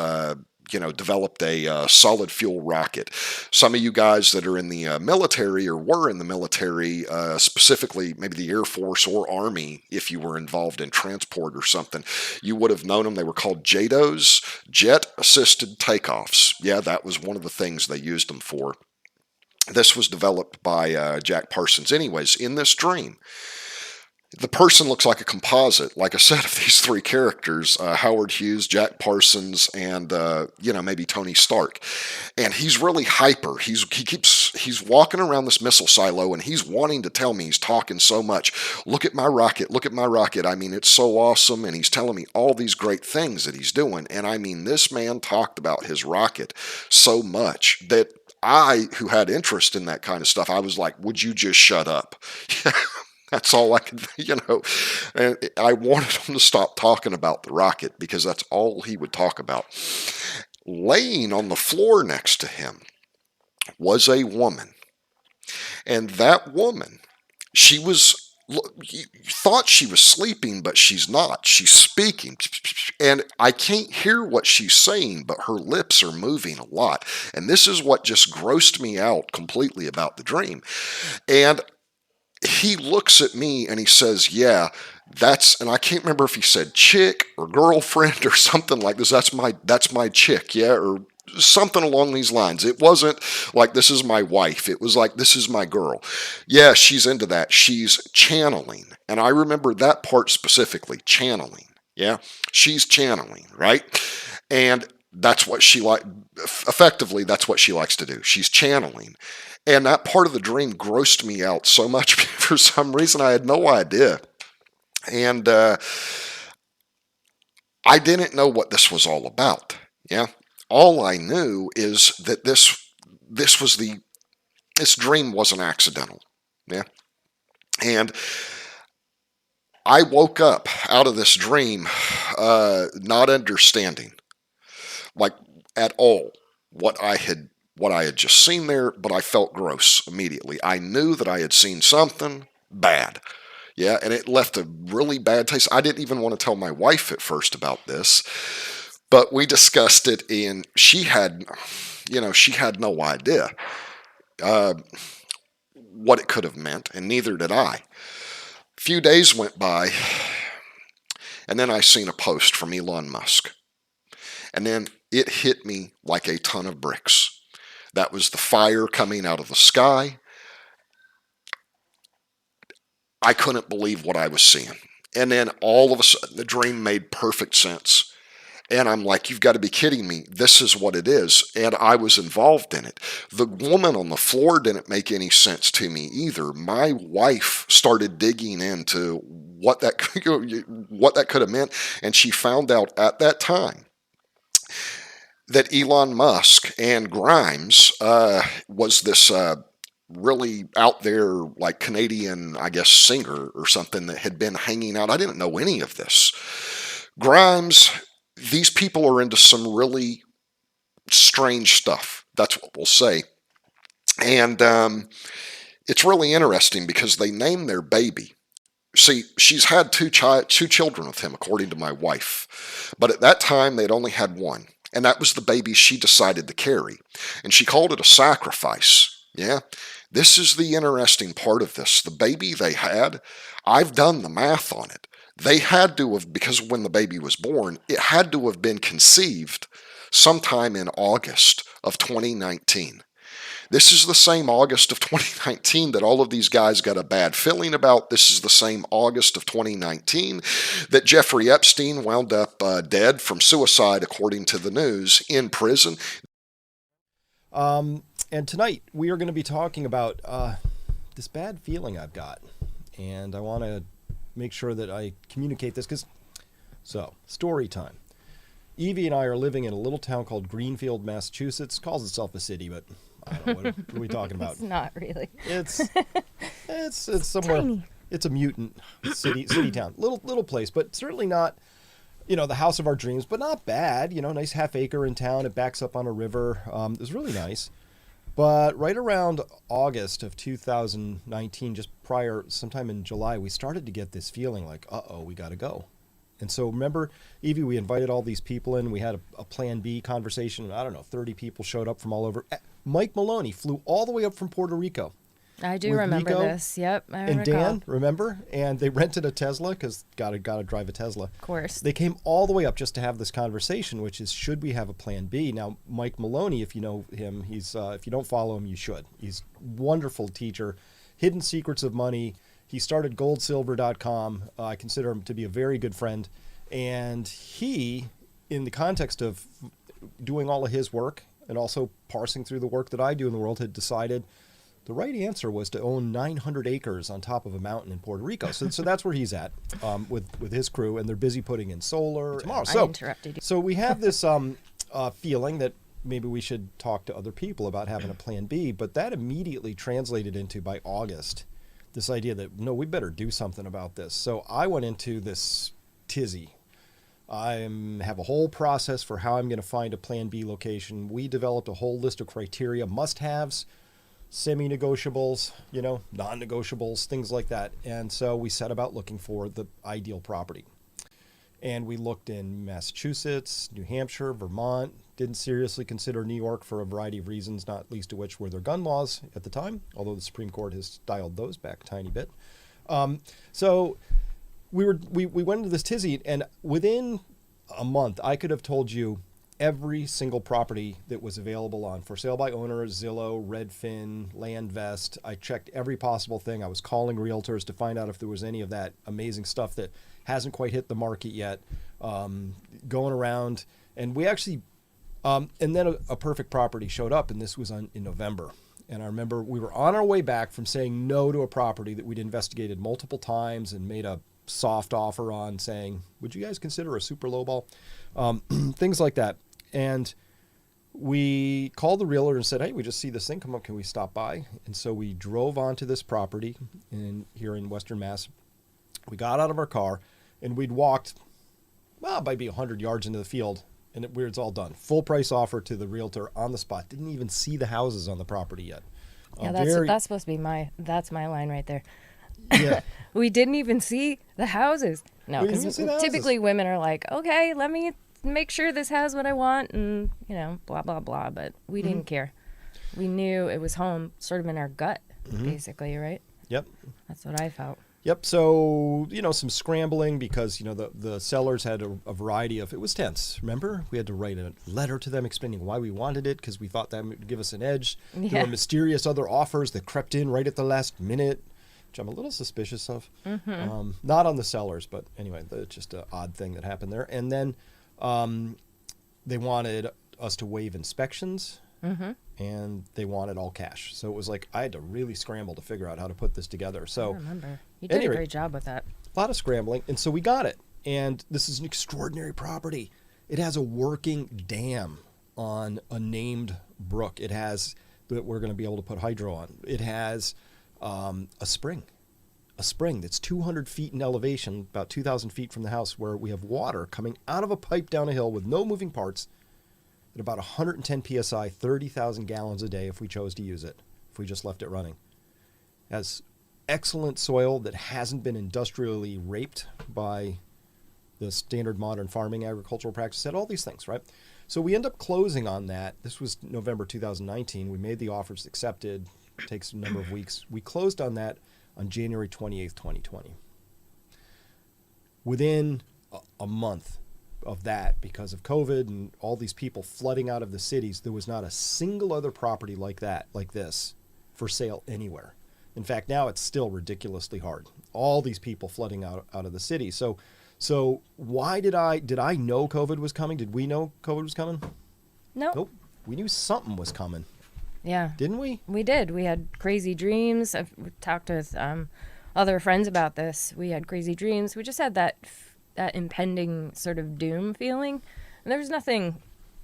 developed a solid fuel rocket. Some of you guys that are in the military or were in the military, specifically maybe the Air Force or Army, if you were involved in transport or something, you would have known them. They were called JATOs, Jet Assisted Takeoffs. Yeah, that was one of the things they used them for. This was developed by Jack Parsons. Anyways, in this dream, the person looks like a composite, like I said, of these three characters: Howard Hughes, Jack Parsons, and maybe Tony Stark. And he's really hyper. He's walking around this missile silo, and he's wanting to tell me, he's talking so much. Look at my rocket. Look at my rocket. I mean, it's so awesome. And he's telling me all these great things that he's doing. And I mean, this man talked about his rocket so much that I, who had interest in that kind of stuff, I was like, would you just shut up? That's all I could, And I wanted him to stop talking about the rocket because that's all he would talk about. Laying on the floor next to him was a woman. And that woman, you thought she was sleeping, but she's not. She's speaking. And I can't hear what she's saying, but her lips are moving a lot. And this is what just grossed me out completely about the dream. And he looks at me and he says, yeah, and I can't remember if he said chick or girlfriend or something like this. That's my chick. Yeah. Or something along these lines. It wasn't like, this is my wife. It was like, this is my girl. Yeah. She's into that. She's channeling. And I remember that part specifically, channeling. Yeah. She's channeling. Right. And that's what effectively, that's what she likes to do. She's channeling. And that part of the dream grossed me out so much for some reason. I had no idea. And I didn't know what this was all about. Yeah. All I knew is that this dream wasn't accidental. Yeah. And I woke up out of this dream not understanding, like, at all what I had just seen there, but I felt gross immediately. I knew that I had seen something bad. Yeah, and it left a really bad taste. I didn't even want to tell my wife at first about this, but we discussed it, and she had no idea uh, what it could have meant, and neither did I. A few days went by, and then I seen a post from Elon Musk. And then it hit me like a ton of bricks. That was the fire coming out of the sky. I couldn't believe what I was seeing. And then all of a sudden, the dream made perfect sense. And I'm like, you've got to be kidding me. This is what it is. And I was involved in it. The woman on the floor didn't make any sense to me either. My wife started digging into what that could have meant. And she found out at that time that Elon Musk and Grimes was this really out there, like Canadian, I guess, singer or something that had been hanging out. I didn't know any of this. Grimes, these people are into some really strange stuff. That's what we'll say. And it's really interesting because they name their baby. See, she's had two children with him, according to my wife. But at that time, they'd only had one. And that was the baby she decided to carry. And she called it a sacrifice. Yeah. This is the interesting part of this. The baby they had, I've done the math on it. They had to have, because when the baby was born, it had to have been conceived sometime in August of 2019. This is the same August of 2019 that all of these guys got a bad feeling about. This is the same August of 2019 that Jeffrey Epstein wound up dead from suicide, according to the news, in prison. And tonight we are going to be talking about this bad feeling I've got. And I want to make sure that I communicate this so, story time. Evie and I are living in a little town called Greenfield, Massachusetts. Calls itself a city, but I don't know, what are we talking about? It's not really. It's somewhere. Tiny. It's a mutant city town. Little place, but certainly not, the house of our dreams, but not bad. Nice half acre in town. It backs up on a river. It was really nice. But right around August of 2019, just prior, sometime in July, we started to get this feeling like, uh-oh, we got to go. And so remember, Evie, we invited all these people in. We had a Plan B conversation. And I don't know, 30 people showed up from all over. Mike Maloney flew all the way up from Puerto Rico. I do remember Nico this. Yep, I and recall. Dan, remember? And they rented a Tesla because gotta drive a Tesla. Of course. They came all the way up just to have this conversation, which is, should we have a Plan B? Now, Mike Maloney, if you know him, he's if you don't follow him, you should. He's a wonderful teacher. Hidden Secrets of Money. He started goldsilver.com. I consider him to be a very good friend. And he, in the context of doing all of his work and also parsing through the work that I do in the world, had decided the right answer was to own 900 acres on top of a mountain in Puerto Rico. So that's where he's at with his crew, and they're busy putting in solar tomorrow. I interrupted you. So we have this feeling that maybe we should talk to other people about having a Plan B, but that immediately translated into, by August, this idea that, no, we better do something about this. So I went into this tizzy. I have a whole process for how I'm going to find a Plan B location. We developed a whole list of criteria, must-haves, semi-negotiables, non-negotiables, things like that. And so we set about looking for the ideal property. And we looked in Massachusetts, New Hampshire, Vermont, didn't seriously consider New York for a variety of reasons, not least of which were their gun laws at the time, although the Supreme Court has dialed those back a tiny bit. So we went into this tizzy, and within a month, I could have told you every single property that was available on for sale by owner, Zillow, Redfin, LandVest. I checked every possible thing. I was calling realtors to find out if there was any of that amazing stuff that hasn't quite hit the market yet, going around. And we actually, and then a perfect property showed up, and this was in November. And I remember we were on our way back from saying no to a property that we'd investigated multiple times and made a soft offer on, saying, would you guys consider a super low ball? Things like that. And we called the realtor and said, hey, we just see this thing come up. Can we stop by? And so we drove onto this property here in Western Mass. We got out of our car and we'd walked, maybe 100 yards into the field, and it's all done. Full price offer to the realtor on the spot. Didn't even see the houses on the property yet. Yeah, that's supposed to be that's my line right there. Yeah. We didn't even see the houses. No, because typically women are like, okay, let me make sure this has what I want, and blah blah blah. But we didn't care. We knew it was home, sort of in our gut, basically, right? Yep. That's what I felt. Yep. So, some scrambling because, the sellers had a variety of, it was tense. Remember? We had to write a letter to them explaining why we wanted it because we thought that would give us an edge. There Yeah. were mysterious other offers that crept in right at the last minute, which I'm a little suspicious of. Not on the sellers, but anyway, it's just an odd thing that happened there. And then they wanted us to waive inspections. And they wanted all cash. So it was like I had to really scramble to figure out how to put this together. So I remember. You did a great job with that. a lot of scrambling. And so we got it. And this is an extraordinary property. It has a working dam on a named brook. It has that we're going to be able to put hydro on. It has a spring that's 200 feet in elevation, about 2,000 feet from the house, where we have water coming out of a pipe down a hill with no moving parts at about 110 psi, 30,000 gallons a day if we chose to use it, if we just left it running. It has excellent soil that hasn't been industrially raped by the standard modern farming agricultural practices, and all these things, right? So we end up closing on that. This was November 2019. We made the offers, accepted. It takes a number of weeks. We closed on that on January 28th, 2020. Within a month of that, because of COVID and all these people flooding out of the cities, there was not a single other property like this, for sale anywhere. In fact, now it's still ridiculously hard. All these people flooding out of the city. So why did I know COVID was coming? Did we know COVID was coming? No. Nope. We knew something was coming, Yeah. didn't we? We did. We had crazy dreams. I've talked with other friends about this. We had crazy dreams. We just had that impending sort of doom feeling. And there was nothing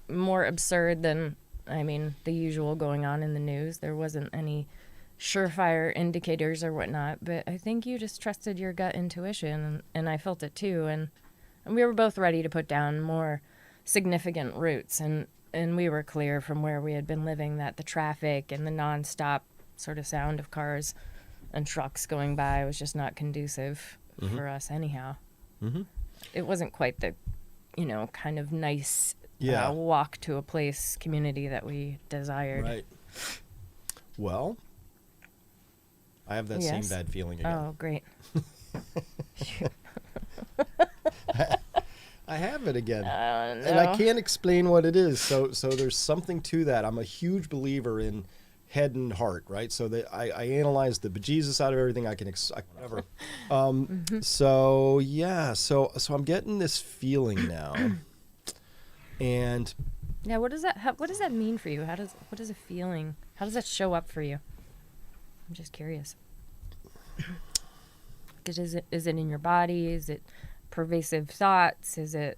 more absurd than, the usual going on in the news. There wasn't any surefire indicators or whatnot, but I think you just trusted your gut intuition, and I felt it too. And we were both ready to put down more significant roots, and we were clear from where we had been living that the traffic and the nonstop sort of sound of cars and trucks going by was just not conducive for us anyhow. It wasn't quite the, kind of nice walk to a place community that we desired. Right. Well, I have that same Yes. bad feeling again. Oh, great. I have it again. No. And I can't explain what it is. So there's something to that. I'm a huge believer in head and heart, right? So that I analyze the bejesus out of everything I can, whatever. So yeah, so I'm getting this feeling now. And Yeah, what does that mean for you? What is a feeling? How does that show up for you? I'm just curious. Is it in your body? Is it pervasive thoughts? Is it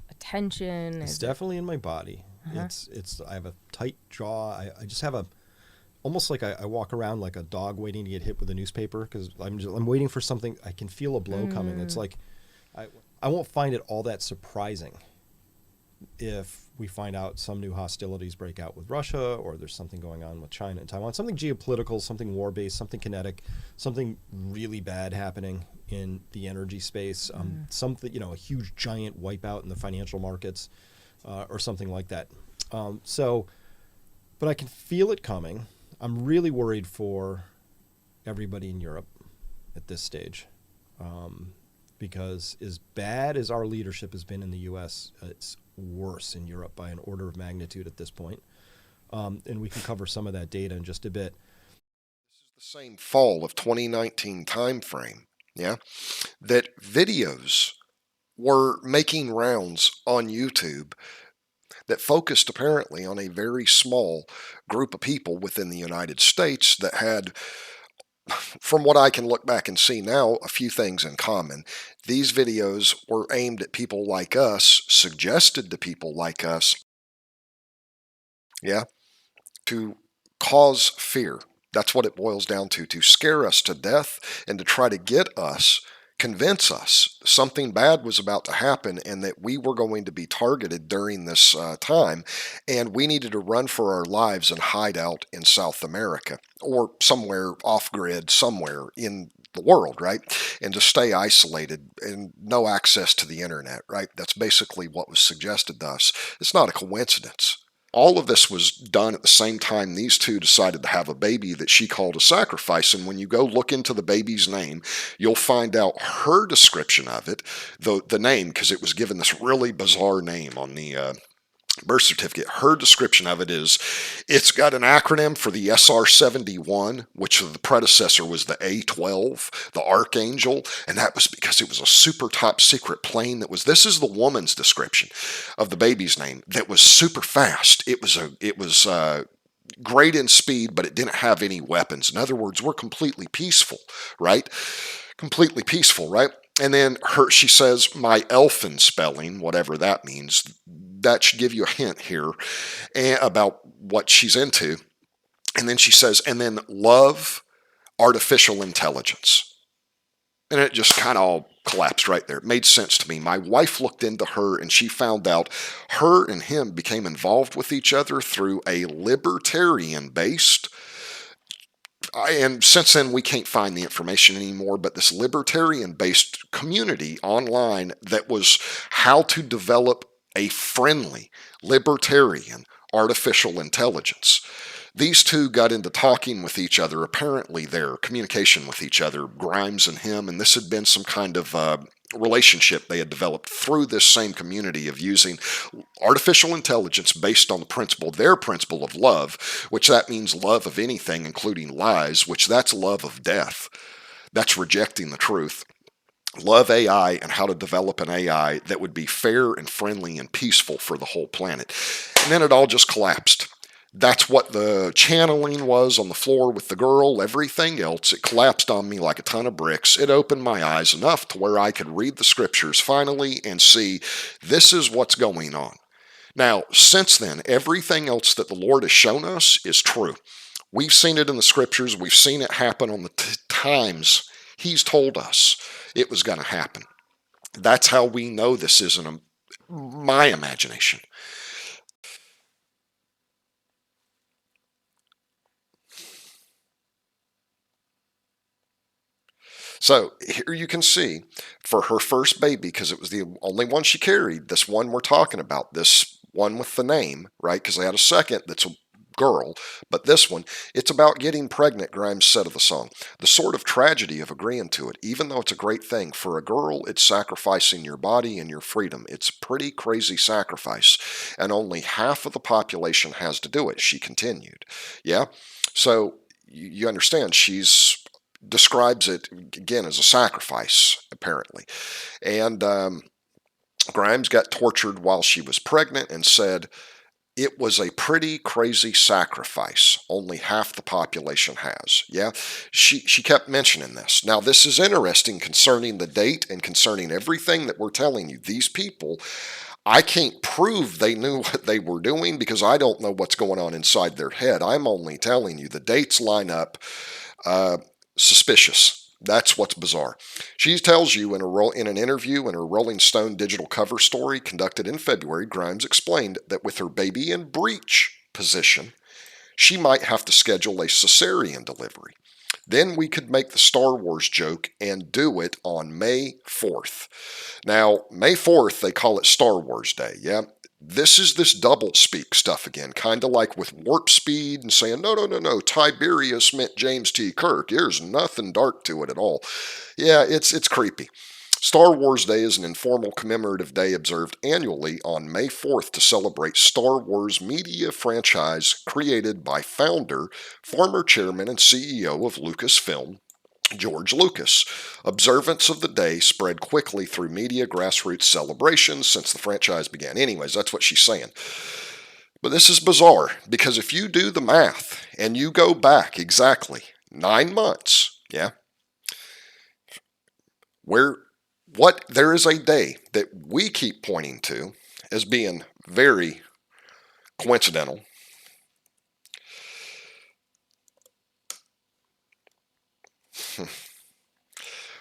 attention? it's definitely in my body. It's I have a tight jaw. I just have almost like I walk around like a dog waiting to get hit with a newspaper because I'm waiting for something. I can feel a blow coming. It's like I won't find it all that surprising if we find out some new hostilities break out with Russia, or there's something going on with China and Taiwan, something geopolitical, something war-based, something kinetic, something really bad happening in the energy space, something, a huge giant wipeout in the financial markets, or something like that. But I can feel it coming. I'm really worried for everybody in Europe at this stage. Because as bad as our leadership has been in the U.S., it's worse in Europe by an order of magnitude at this point. And we can cover some of that data in just a bit. This is the same fall of 2019 time frame, that videos were making rounds on YouTube that focused apparently on a very small group of people within the United States that had, from what I can look back and see now, a few things in common. These videos were aimed at people like us, suggested to people like us, to cause fear. That's what it boils down to scare us to death and to try to get us, convince us something bad was about to happen and that we were going to be targeted during this time, and we needed to run for our lives and hide out in South America or somewhere off-grid, somewhere in the world, right? And to stay isolated and no access to the internet, right? That's basically what was suggested to us. It's not a coincidence. all of this was done at the same time these two decided to have a baby that she called a sacrifice. And when you go look into the baby's name, you'll find out her description of it, the name, because it was given this really bizarre name on the birth certificate. Her description of it is, it's got an acronym for the SR-71, which the predecessor was the A-12, the Archangel, and that was because it was a super top secret plane that was, this is the woman's description of the baby's name, that was super fast. It was great in speed, but it didn't have any weapons. In other words, we're completely peaceful, right? Completely peaceful, right? And then she says, my elfin spelling, whatever that means, that should give you a hint here about what she's into. And then she says, and then love artificial intelligence. And it just kind of all collapsed right there. It made sense to me. My wife looked into her and she found out her and him became involved with each other through a libertarian based, and since then we can't find the information anymore, but this libertarian based community online that was how to develop a friendly libertarian artificial intelligence. These two got into talking with each other, apparently their communication with each other, Grimes and him, and this had been some kind of relationship they had developed through this same community of using artificial intelligence based on their principle of love, which that means love of anything, including lies, which that's love of death. That's rejecting the truth. Love AI and how to develop an AI that would be fair and friendly and peaceful for the whole planet. And then it all just collapsed. That's what the channeling was on the floor with the girl, everything else. It collapsed on me like a ton of bricks. It opened my eyes enough to where I could read the scriptures finally and see this is what's going on. Now, since then, everything else that the Lord has shown us is true. We've seen it in the scriptures. We've seen it happen on the times He's told us it was going to happen. That's how we know this isn't my imagination. So here you can see for her first baby, because it was the only one she carried, this one we're talking about, this one with the name, right? Because they had a second that's a girl, but this one, it's about getting pregnant, Grimes said of the song. The sort of tragedy of agreeing to it, even though it's a great thing. For a girl, it's sacrificing your body and your freedom. It's a pretty crazy sacrifice, and only half of the population has to do it, she continued. Yeah? So you understand, she's describes it again as a sacrifice, apparently. And Grimes got tortured while she was pregnant and said it was a pretty crazy sacrifice. Only half the population has. Yeah, she kept mentioning this. Now, this is interesting concerning the date and concerning everything that we're telling you. These people, I can't prove they knew what they were doing because I don't know what's going on inside their head. I'm only telling you the dates line up. Suspicious. That's what's bizarre. She tells you in an interview in her Rolling Stone digital cover story conducted in February, Grimes explained that with her baby in breech position, she might have to schedule a cesarean delivery. Then we could make the Star Wars joke and do it on May 4th. Now, May 4th, they call it Star Wars Day, yeah? This is this double speak stuff again, kind of like with warp speed and saying, no, Tiberius meant James T. Kirk. There's nothing dark to it at all. Yeah, it's creepy. Star Wars Day is an informal commemorative day observed annually on May 4th to celebrate Star Wars media franchise created by founder, former chairman, and CEO of Lucasfilm, George Lucas. Observance of the day spread quickly through media grassroots celebrations since the franchise began. Anyways, that's what she's saying. But this is bizarre because if you do the math and you go back exactly 9 months, yeah, there is a day that we keep pointing to as being very coincidental.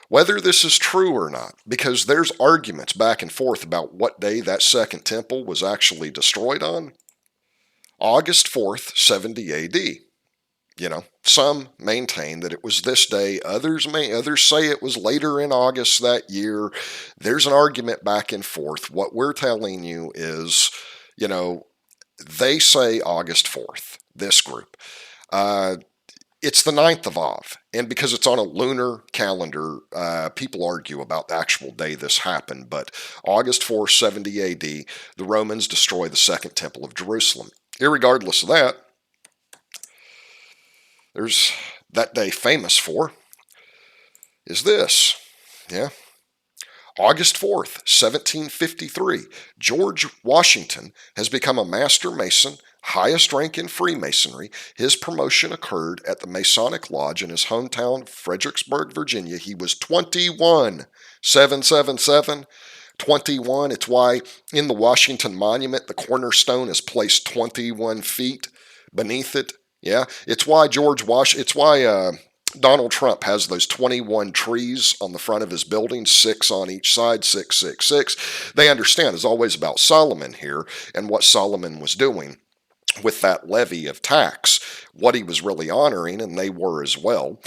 Whether this is true or not, because there's arguments back and forth about what day that second temple was actually destroyed on. August 4th, 70 AD. You know, some maintain that it was this day. Others say it was later in August that year. There's an argument back and forth. What we're telling you is, you know, They say August 4th, this group. It's the 9th of Av, and because it's on a lunar calendar, people argue about the actual day this happened, but August 4th, 70 AD, the Romans destroy the Second Temple of Jerusalem. Irregardless of that, there's that day famous for is this, yeah. August 4th, 1753, George Washington has become a Master Mason, highest rank in Freemasonry. His promotion occurred at the Masonic Lodge in his hometown, Fredericksburg, Virginia. He was 21, 777, 21. It's why in the Washington Monument, the cornerstone is placed 21 feet beneath it. Yeah, it's why Donald Trump has those 21 trees on the front of his building, 6 on each side, 666. They understand it's always about Solomon here and what Solomon was doing with that levy of tax, what he was really honoring, and they were as well.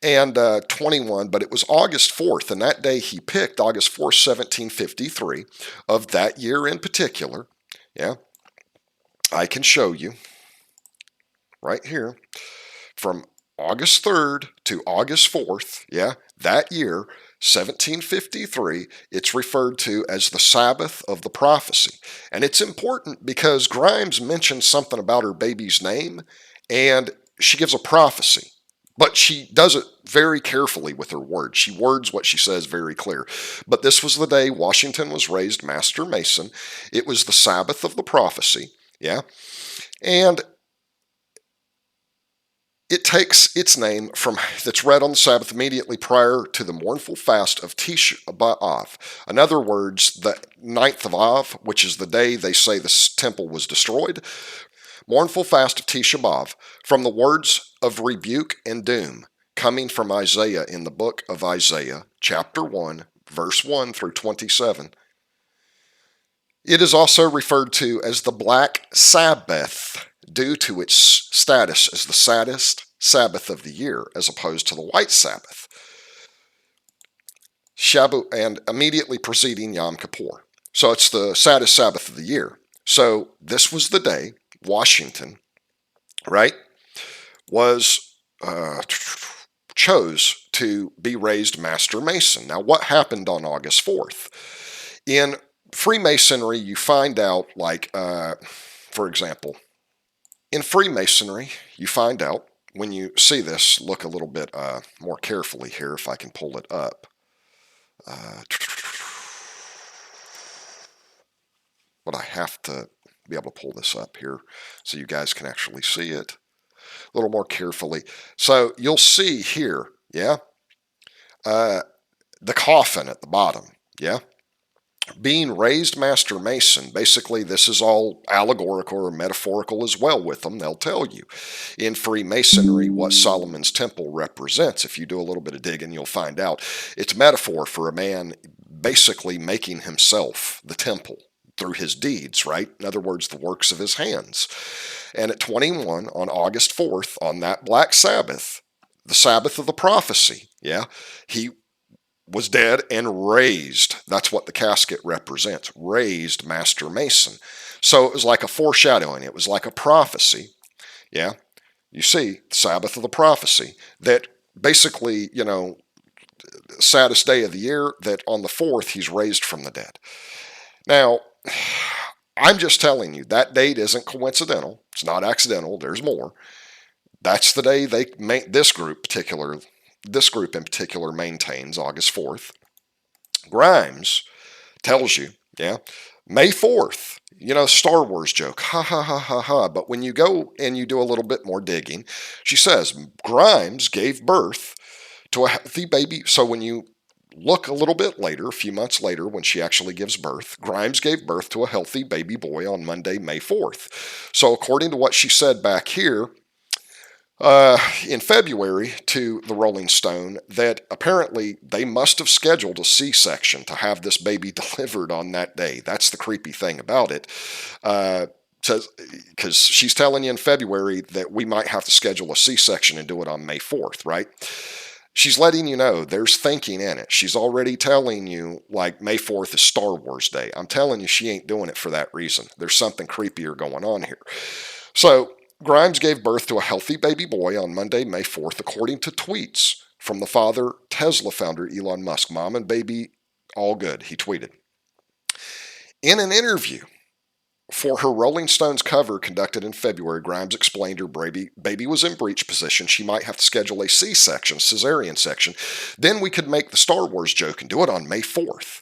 And 21, but it was August 4th, and that day he picked, August 4th, 1753, of that year in particular. Yeah, I can show you right here from August 3rd to August 4th, yeah, that year, 1753, it's referred to as the Sabbath of the Prophecy. And it's important because Grimes mentions something about her baby's name, and she gives a prophecy. But she does it very carefully with her words. She words what she says very clear. But this was the day Washington was raised Master Mason. It was the Sabbath of the Prophecy, yeah. And it takes its name from that's read on the Sabbath immediately prior to the mournful fast of Tisha B'Av. In other words, the 9th of Av, which is the day they say the temple was destroyed. Mournful fast of Tisha B'Av, from the words of rebuke and doom, coming from Isaiah in the book of Isaiah, chapter 1, verse 1 through 27. It is also referred to as the Black Sabbath, due to its status as the saddest Sabbath of the year, as opposed to the White Sabbath, Shabu, and immediately preceding Yom Kippur. So it's the saddest Sabbath of the year. So this was the day Washington, right, was chose to be raised Master Mason. Now, what happened on August 4th? In Freemasonry, you find out, like, for example, in Freemasonry, you find out, when you see this, look a little bit more carefully here, if I can pull it up. But I have to be able to pull this up here so you guys can actually see it a little more carefully. So you'll see here, yeah, the coffin at the bottom, yeah. Being raised Master Mason, basically this is all allegorical or metaphorical as well with them. They'll tell you in Freemasonry what Solomon's temple represents. If you do a little bit of digging, you'll find out it's a metaphor for a man basically making himself the temple through his deeds, right? In other words, the works of his hands. And at 21, on August 4th, on that Black Sabbath, the Sabbath of the Prophecy, yeah, he was dead and raised. That's what the casket represents. Raised Master Mason. So it was like a foreshadowing. It was like a prophecy. Yeah. You see, Sabbath of the Prophecy. That basically, you know, saddest day of the year, that on the 4th, he's raised from the dead. Now, I'm just telling you, that date isn't coincidental. It's not accidental. There's more. That's the day this group in particular maintains, August 4th. Grimes tells you, yeah, May 4th, you know, Star Wars joke, ha ha ha ha ha. But when you go and you do a little bit more digging, she says Grimes gave birth to a healthy baby. So when you look a little bit later, a few months later, when she actually gives birth, Grimes gave birth to a healthy baby boy on Monday, May 4th. So according to what she said back here, in February to the Rolling Stone, that apparently they must have scheduled a C-section to have this baby delivered on that day. That's the creepy thing about it. Says, because she's telling you in February that we might have to schedule a C-section and do it on May 4th, right? She's letting you know there's thinking in it. She's already telling you, like, May 4th is Star Wars Day. I'm telling you, she ain't doing it for that reason. There's something creepier going on here. So, Grimes gave birth to a healthy baby boy on Monday, May 4th, according to tweets from the father, Tesla founder Elon Musk. Mom and baby, all good, he tweeted. In an interview for her Rolling Stones cover conducted in February, Grimes explained her baby was in breech position. She might have to schedule a C-section, cesarean section. Then we could make the Star Wars joke and do it on May 4th.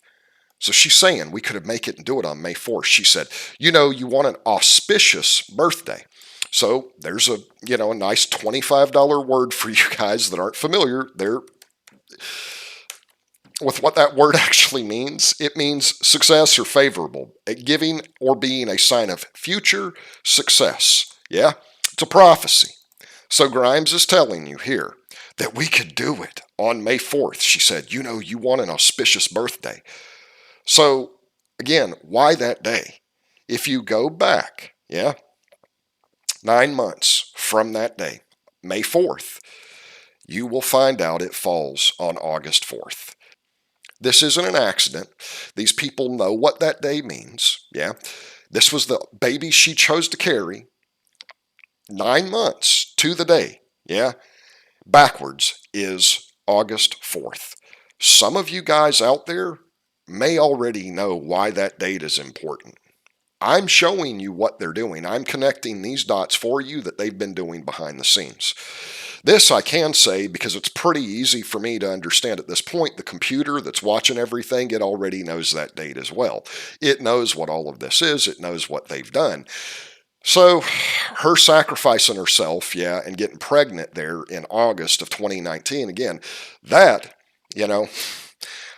So she's saying we could have make it and do it on May 4th. She said, you want an auspicious birthday. So there's a nice $25 word for you guys that aren't familiar there with what that word actually means. It means success or favorable, giving or being a sign of future success. Yeah, it's a prophecy. So Grimes is telling you here that we could do it on May 4th. She said, you want an auspicious birthday. So again, why that day? If you go back, 9 months from that day, May 4th, you will find out it falls on August 4th. This isn't an accident. These people know what that day means. Yeah. This was the baby she chose to carry 9 months to the day. Yeah. Backwards is August 4th. Some of you guys out there may already know why that date is important. I'm showing you what they're doing. I'm connecting these dots for you that they've been doing behind the scenes. This I can say because it's pretty easy for me to understand at this point. The computer that's watching everything, it already knows that date as well. It knows what all of this is. It knows what they've done. So her sacrificing herself, and getting pregnant there in August of 2019, again, that,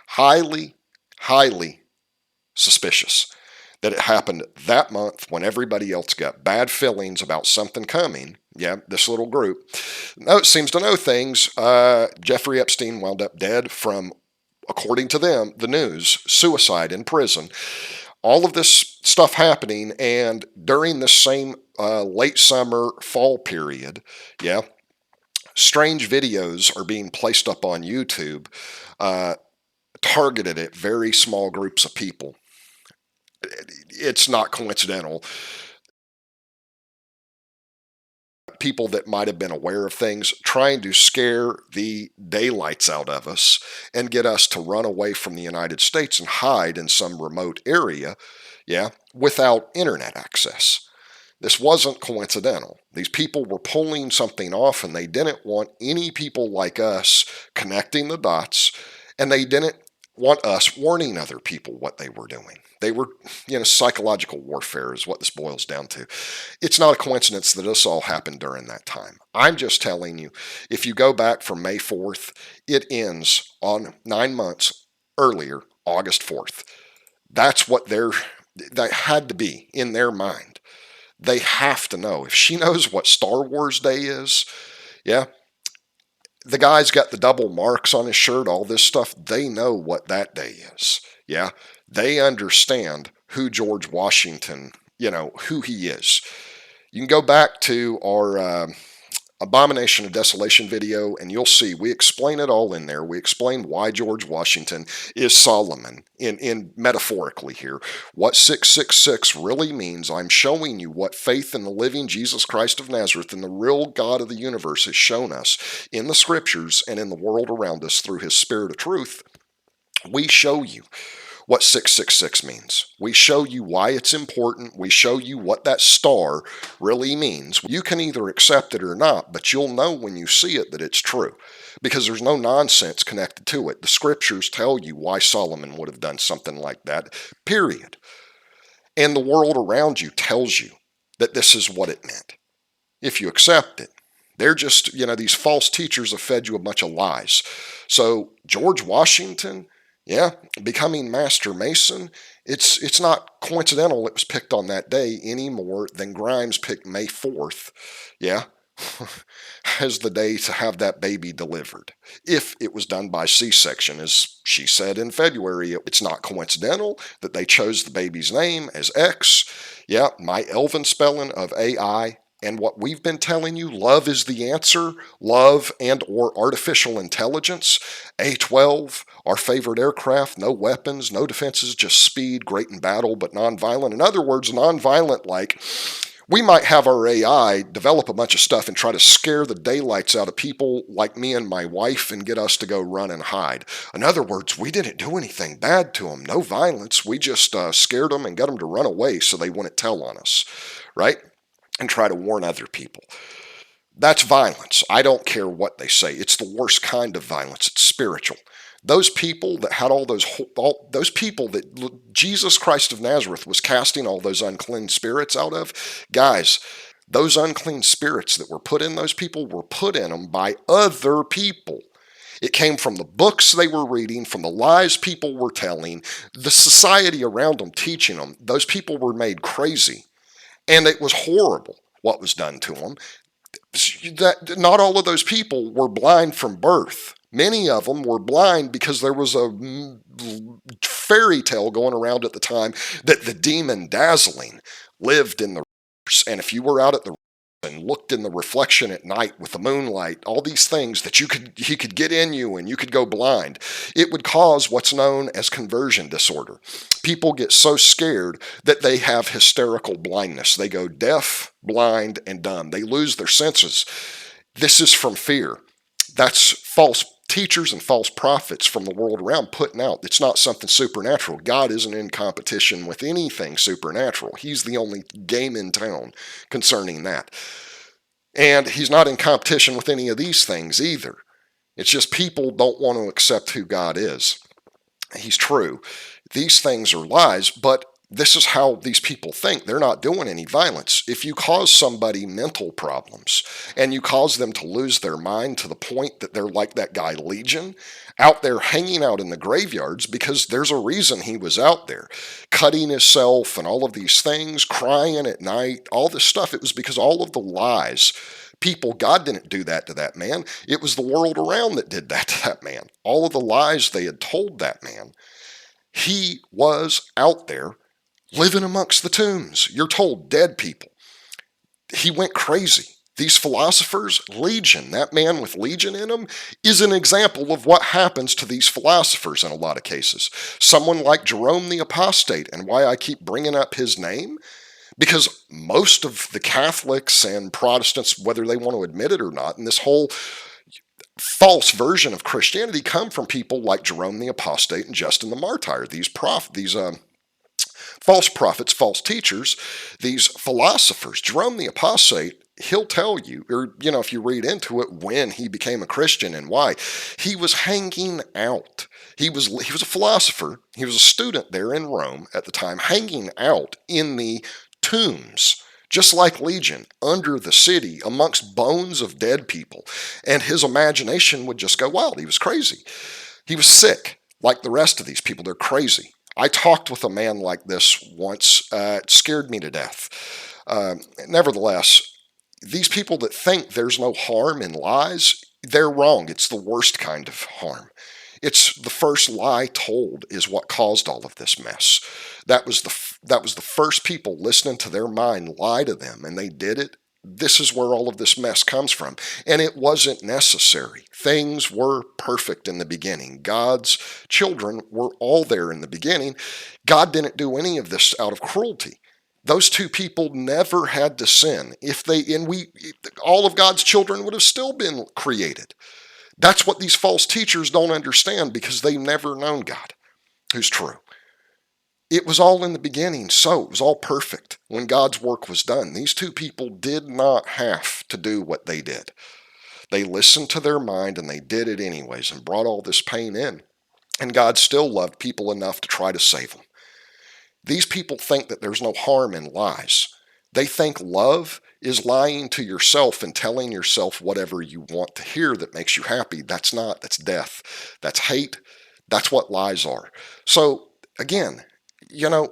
highly, highly suspicious that it happened that month when everybody else got bad feelings about something coming. Yeah, this little group seems to know things. Jeffrey Epstein wound up dead from, according to them, the news, suicide in prison. All of this stuff happening, and during this same late summer, fall period, strange videos are being placed up on YouTube, targeted at very small groups of people. It's not coincidental. People that might have been aware of things, trying to scare the daylights out of us and get us to run away from the United States and hide in some remote area, without internet access. This wasn't coincidental. These people were pulling something off, and they didn't want any people like us connecting the dots, and they didn't want us warning other people what they were doing. They were, psychological warfare is what this boils down to. It's not a coincidence that this all happened during that time. I'm just telling you, if you go back from May 4th, it ends on 9 months earlier, August 4th. That's what that had to be in their mind. They have to know. If she knows what Star Wars Day is, the guy's got the double marks on his shirt, all this stuff. They know what that day is. They understand who George Washington, who he is. You can go back to our Abomination of Desolation video, and you'll see we explain it all in there. We explain why George Washington is Solomon in metaphorically here. What 666 really means. I'm showing you what faith in the living Jesus Christ of Nazareth and the real God of the universe has shown us in the scriptures and in the world around us through his spirit of truth. We show you what 666 means. We show you why it's important. We show you what that star really means. You can either accept it or not, but you'll know when you see it that it's true, because there's no nonsense connected to it. The scriptures tell you why Solomon would have done something like that, period. And the world around you tells you that this is what it meant. If you accept it, they're just, these false teachers have fed you a bunch of lies. So George Washington, becoming Master Mason, it's not coincidental it was picked on that day any more than Grimes picked May 4th, as the day to have that baby delivered. If it was done by C-section, as she said in February, it's not coincidental that they chose the baby's name as X. My elven spelling of AI, and what we've been telling you, love is the answer, love and or artificial intelligence, A-12, our favorite aircraft, no weapons, no defenses, just speed, great in battle, but nonviolent. In other words, nonviolent, like we might have our AI develop a bunch of stuff and try to scare the daylights out of people like me and my wife and get us to go run and hide. In other words, we didn't do anything bad to them, no violence. We just scared them and got them to run away so they wouldn't tell on us, right? And try to warn other people. That's violence. I don't care what they say. It's the worst kind of violence. It's spiritual. Those people that had all those people that Jesus Christ of Nazareth was casting all those unclean spirits out of, guys, those unclean spirits that were put in those people were put in them by other people. It came from the books they were reading, from the lies people were telling, the society around them teaching them. Those people were made crazy. And it was horrible what was done to them. That not all of those people were blind from birth. Many of them were blind because there was a fairy tale going around at the time that the demon Dazzling lived in the rivers. And if you were out at the and looked in the reflection at night with the moonlight, all these things that he could get in you and you could go blind, it would cause what's known as conversion disorder. People get so scared that they have hysterical blindness. They go deaf, blind, and dumb. They lose their senses. This is from fear. That's false teachers and false prophets from the world around putting out. It's not something supernatural. God isn't in competition with anything supernatural. He's the only game in town concerning that. And he's not in competition with any of these things either. It's just people don't want to accept who God is. He's true. These things are lies, but this is how these people think. They're not doing any violence. If you cause somebody mental problems and you cause them to lose their mind to the point that they're like that guy Legion, out there hanging out in the graveyards because there's a reason he was out there, cutting himself and all of these things, crying at night, all this stuff, it was because all of the lies. People, God didn't do that to that man. It was the world around that did that to that man. All of the lies they had told that man. He was out there living amongst the tombs. You're told dead people. He went crazy. These philosophers, Legion, that man with Legion in him, is an example of what happens to these philosophers in a lot of cases. Someone like Jerome the Apostate, and why I keep bringing up his name, because most of the Catholics and Protestants, whether they want to admit it or not, and this whole false version of Christianity come from people like Jerome the Apostate and Justin the Martyr, these false prophets, false teachers, these philosophers. Jerome the Apostate, he'll tell you, or, if you read into it, when he became a Christian and why. He was hanging out. He was a philosopher. He was a student there in Rome at the time, hanging out in the tombs, just like Legion, under the city, amongst bones of dead people. And his imagination would just go wild. He was crazy. He was sick, like the rest of these people. They're crazy. I talked with a man like this once. It scared me to death. Nevertheless, these people that think there's no harm in lies, they're wrong. It's the worst kind of harm. It's the first lie told is what caused all of this mess. That was the first people listening to their mind lie to them, and they did it. This is where all of this mess comes from. And it wasn't necessary. Things were perfect in the beginning. God's children were all there in the beginning. God didn't do any of this out of cruelty. Those two people never had to sin. All of God's children would have still been created. That's what these false teachers don't understand because they've never known God, who's true. It was all in the beginning, so it was all perfect when God's work was done. These two people did not have to do what they did. They listened to their mind and they did it anyways and brought all this pain in. And God still loved people enough to try to save them. These people think that there's no harm in lies. They think love is lying to yourself and telling yourself whatever you want to hear that makes you happy. That's not. That's death. That's hate. That's what lies are. So, again,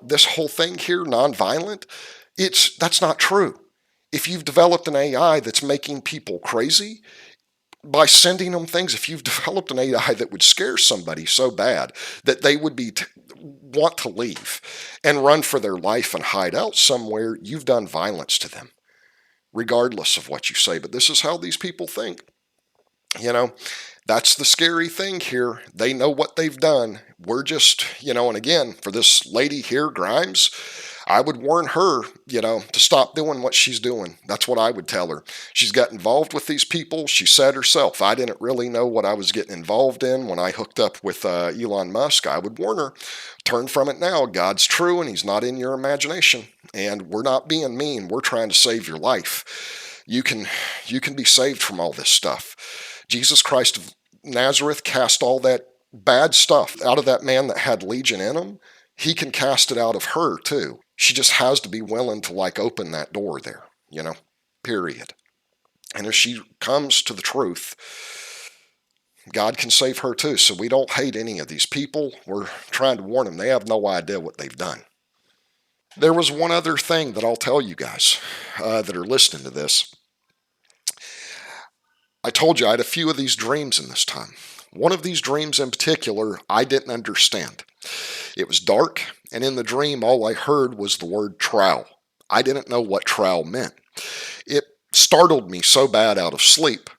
this whole thing here, nonviolent, that's not true. If you've developed an AI that's making people crazy by sending them things, if you've developed an AI that would scare somebody so bad that they would want to leave and run for their life and hide out somewhere, you've done violence to them. regardless of what you say. But this is how these people think. That's the scary thing here. They know what they've done. We're just, and again, for this lady here, Grimes, I would warn her, to stop doing what she's doing. That's what I would tell her. She's got involved with these people. She said herself, I didn't really know what I was getting involved in when I hooked up with Elon Musk. I would warn her, turn from it now. God's true and he's not in your imagination. And we're not being mean. We're trying to save your life. You can be saved from all this stuff. Jesus Christ of Nazareth cast all that bad stuff out of that man that had legion in him. He can cast it out of her too. She just has to be willing to open that door there, period. And if she comes to the truth, God can save her too. So we don't hate any of these people. We're trying to warn them. They have no idea what they've done. There was one other thing that I'll tell you guys that are listening to this. I told you I had a few of these dreams in this time. One of these dreams in particular, I didn't understand. It was dark, and in the dream, all I heard was the word trowel. I didn't know what trowel meant. It startled me so bad out of sleep.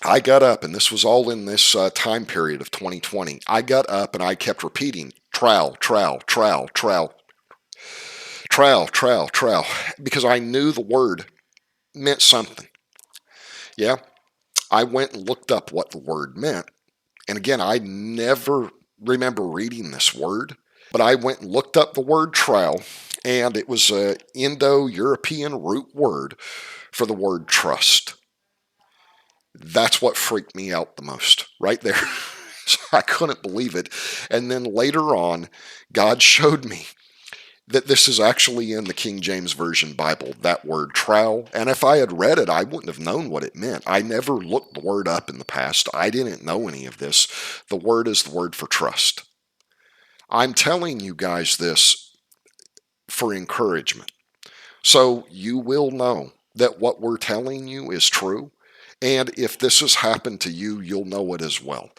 I got up, and this was all in this time period of 2020. I got up, and I kept repeating, trowel, trowel, trowel, trowel, trowel, trowel, trowel, because I knew the word meant something. Yeah, I went and looked up what the word meant. And again, I never remember reading this word, but I went and looked up the word trowel, and it was an Indo-European root word for the word trust. That's what freaked me out the most, right there. So I couldn't believe it. And then later on, God showed me that this is actually in the King James Version Bible, that word trowel. And if I had read it, I wouldn't have known what it meant. I never looked the word up in the past. I didn't know any of this. The word is the word for trust. I'm telling you guys this for encouragement. So you will know that what we're telling you is true. And if this has happened to you, you'll know it as well.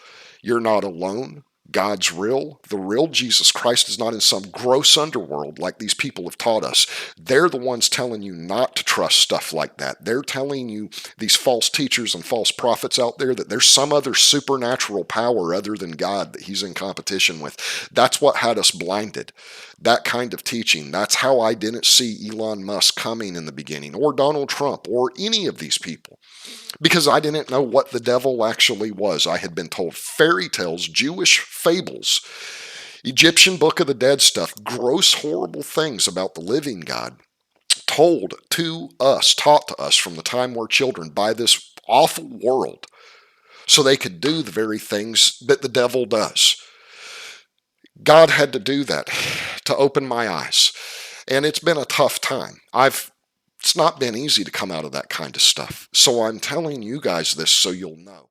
You're not alone. God's real. The real Jesus Christ is not in some gross underworld like these people have taught us. They're the ones telling you not to trust stuff like that. They're telling you, these false teachers and false prophets out there, that there's some other supernatural power other than God that he's in competition with. That's what had us blinded. That kind of teaching. That's how I didn't see Elon Musk coming in the beginning, or Donald Trump, or any of these people. Because I didn't know what the devil actually was. I had been told fairy tales, Jewish fables, Egyptian Book of the Dead stuff, gross, horrible things about the living God, told to us, taught to us from the time we're children by this awful world, so they could do the very things that the devil does. God had to do that to open my eyes. And it's been a tough time. It's not been easy to come out of that kind of stuff. So I'm telling you guys this so you'll know.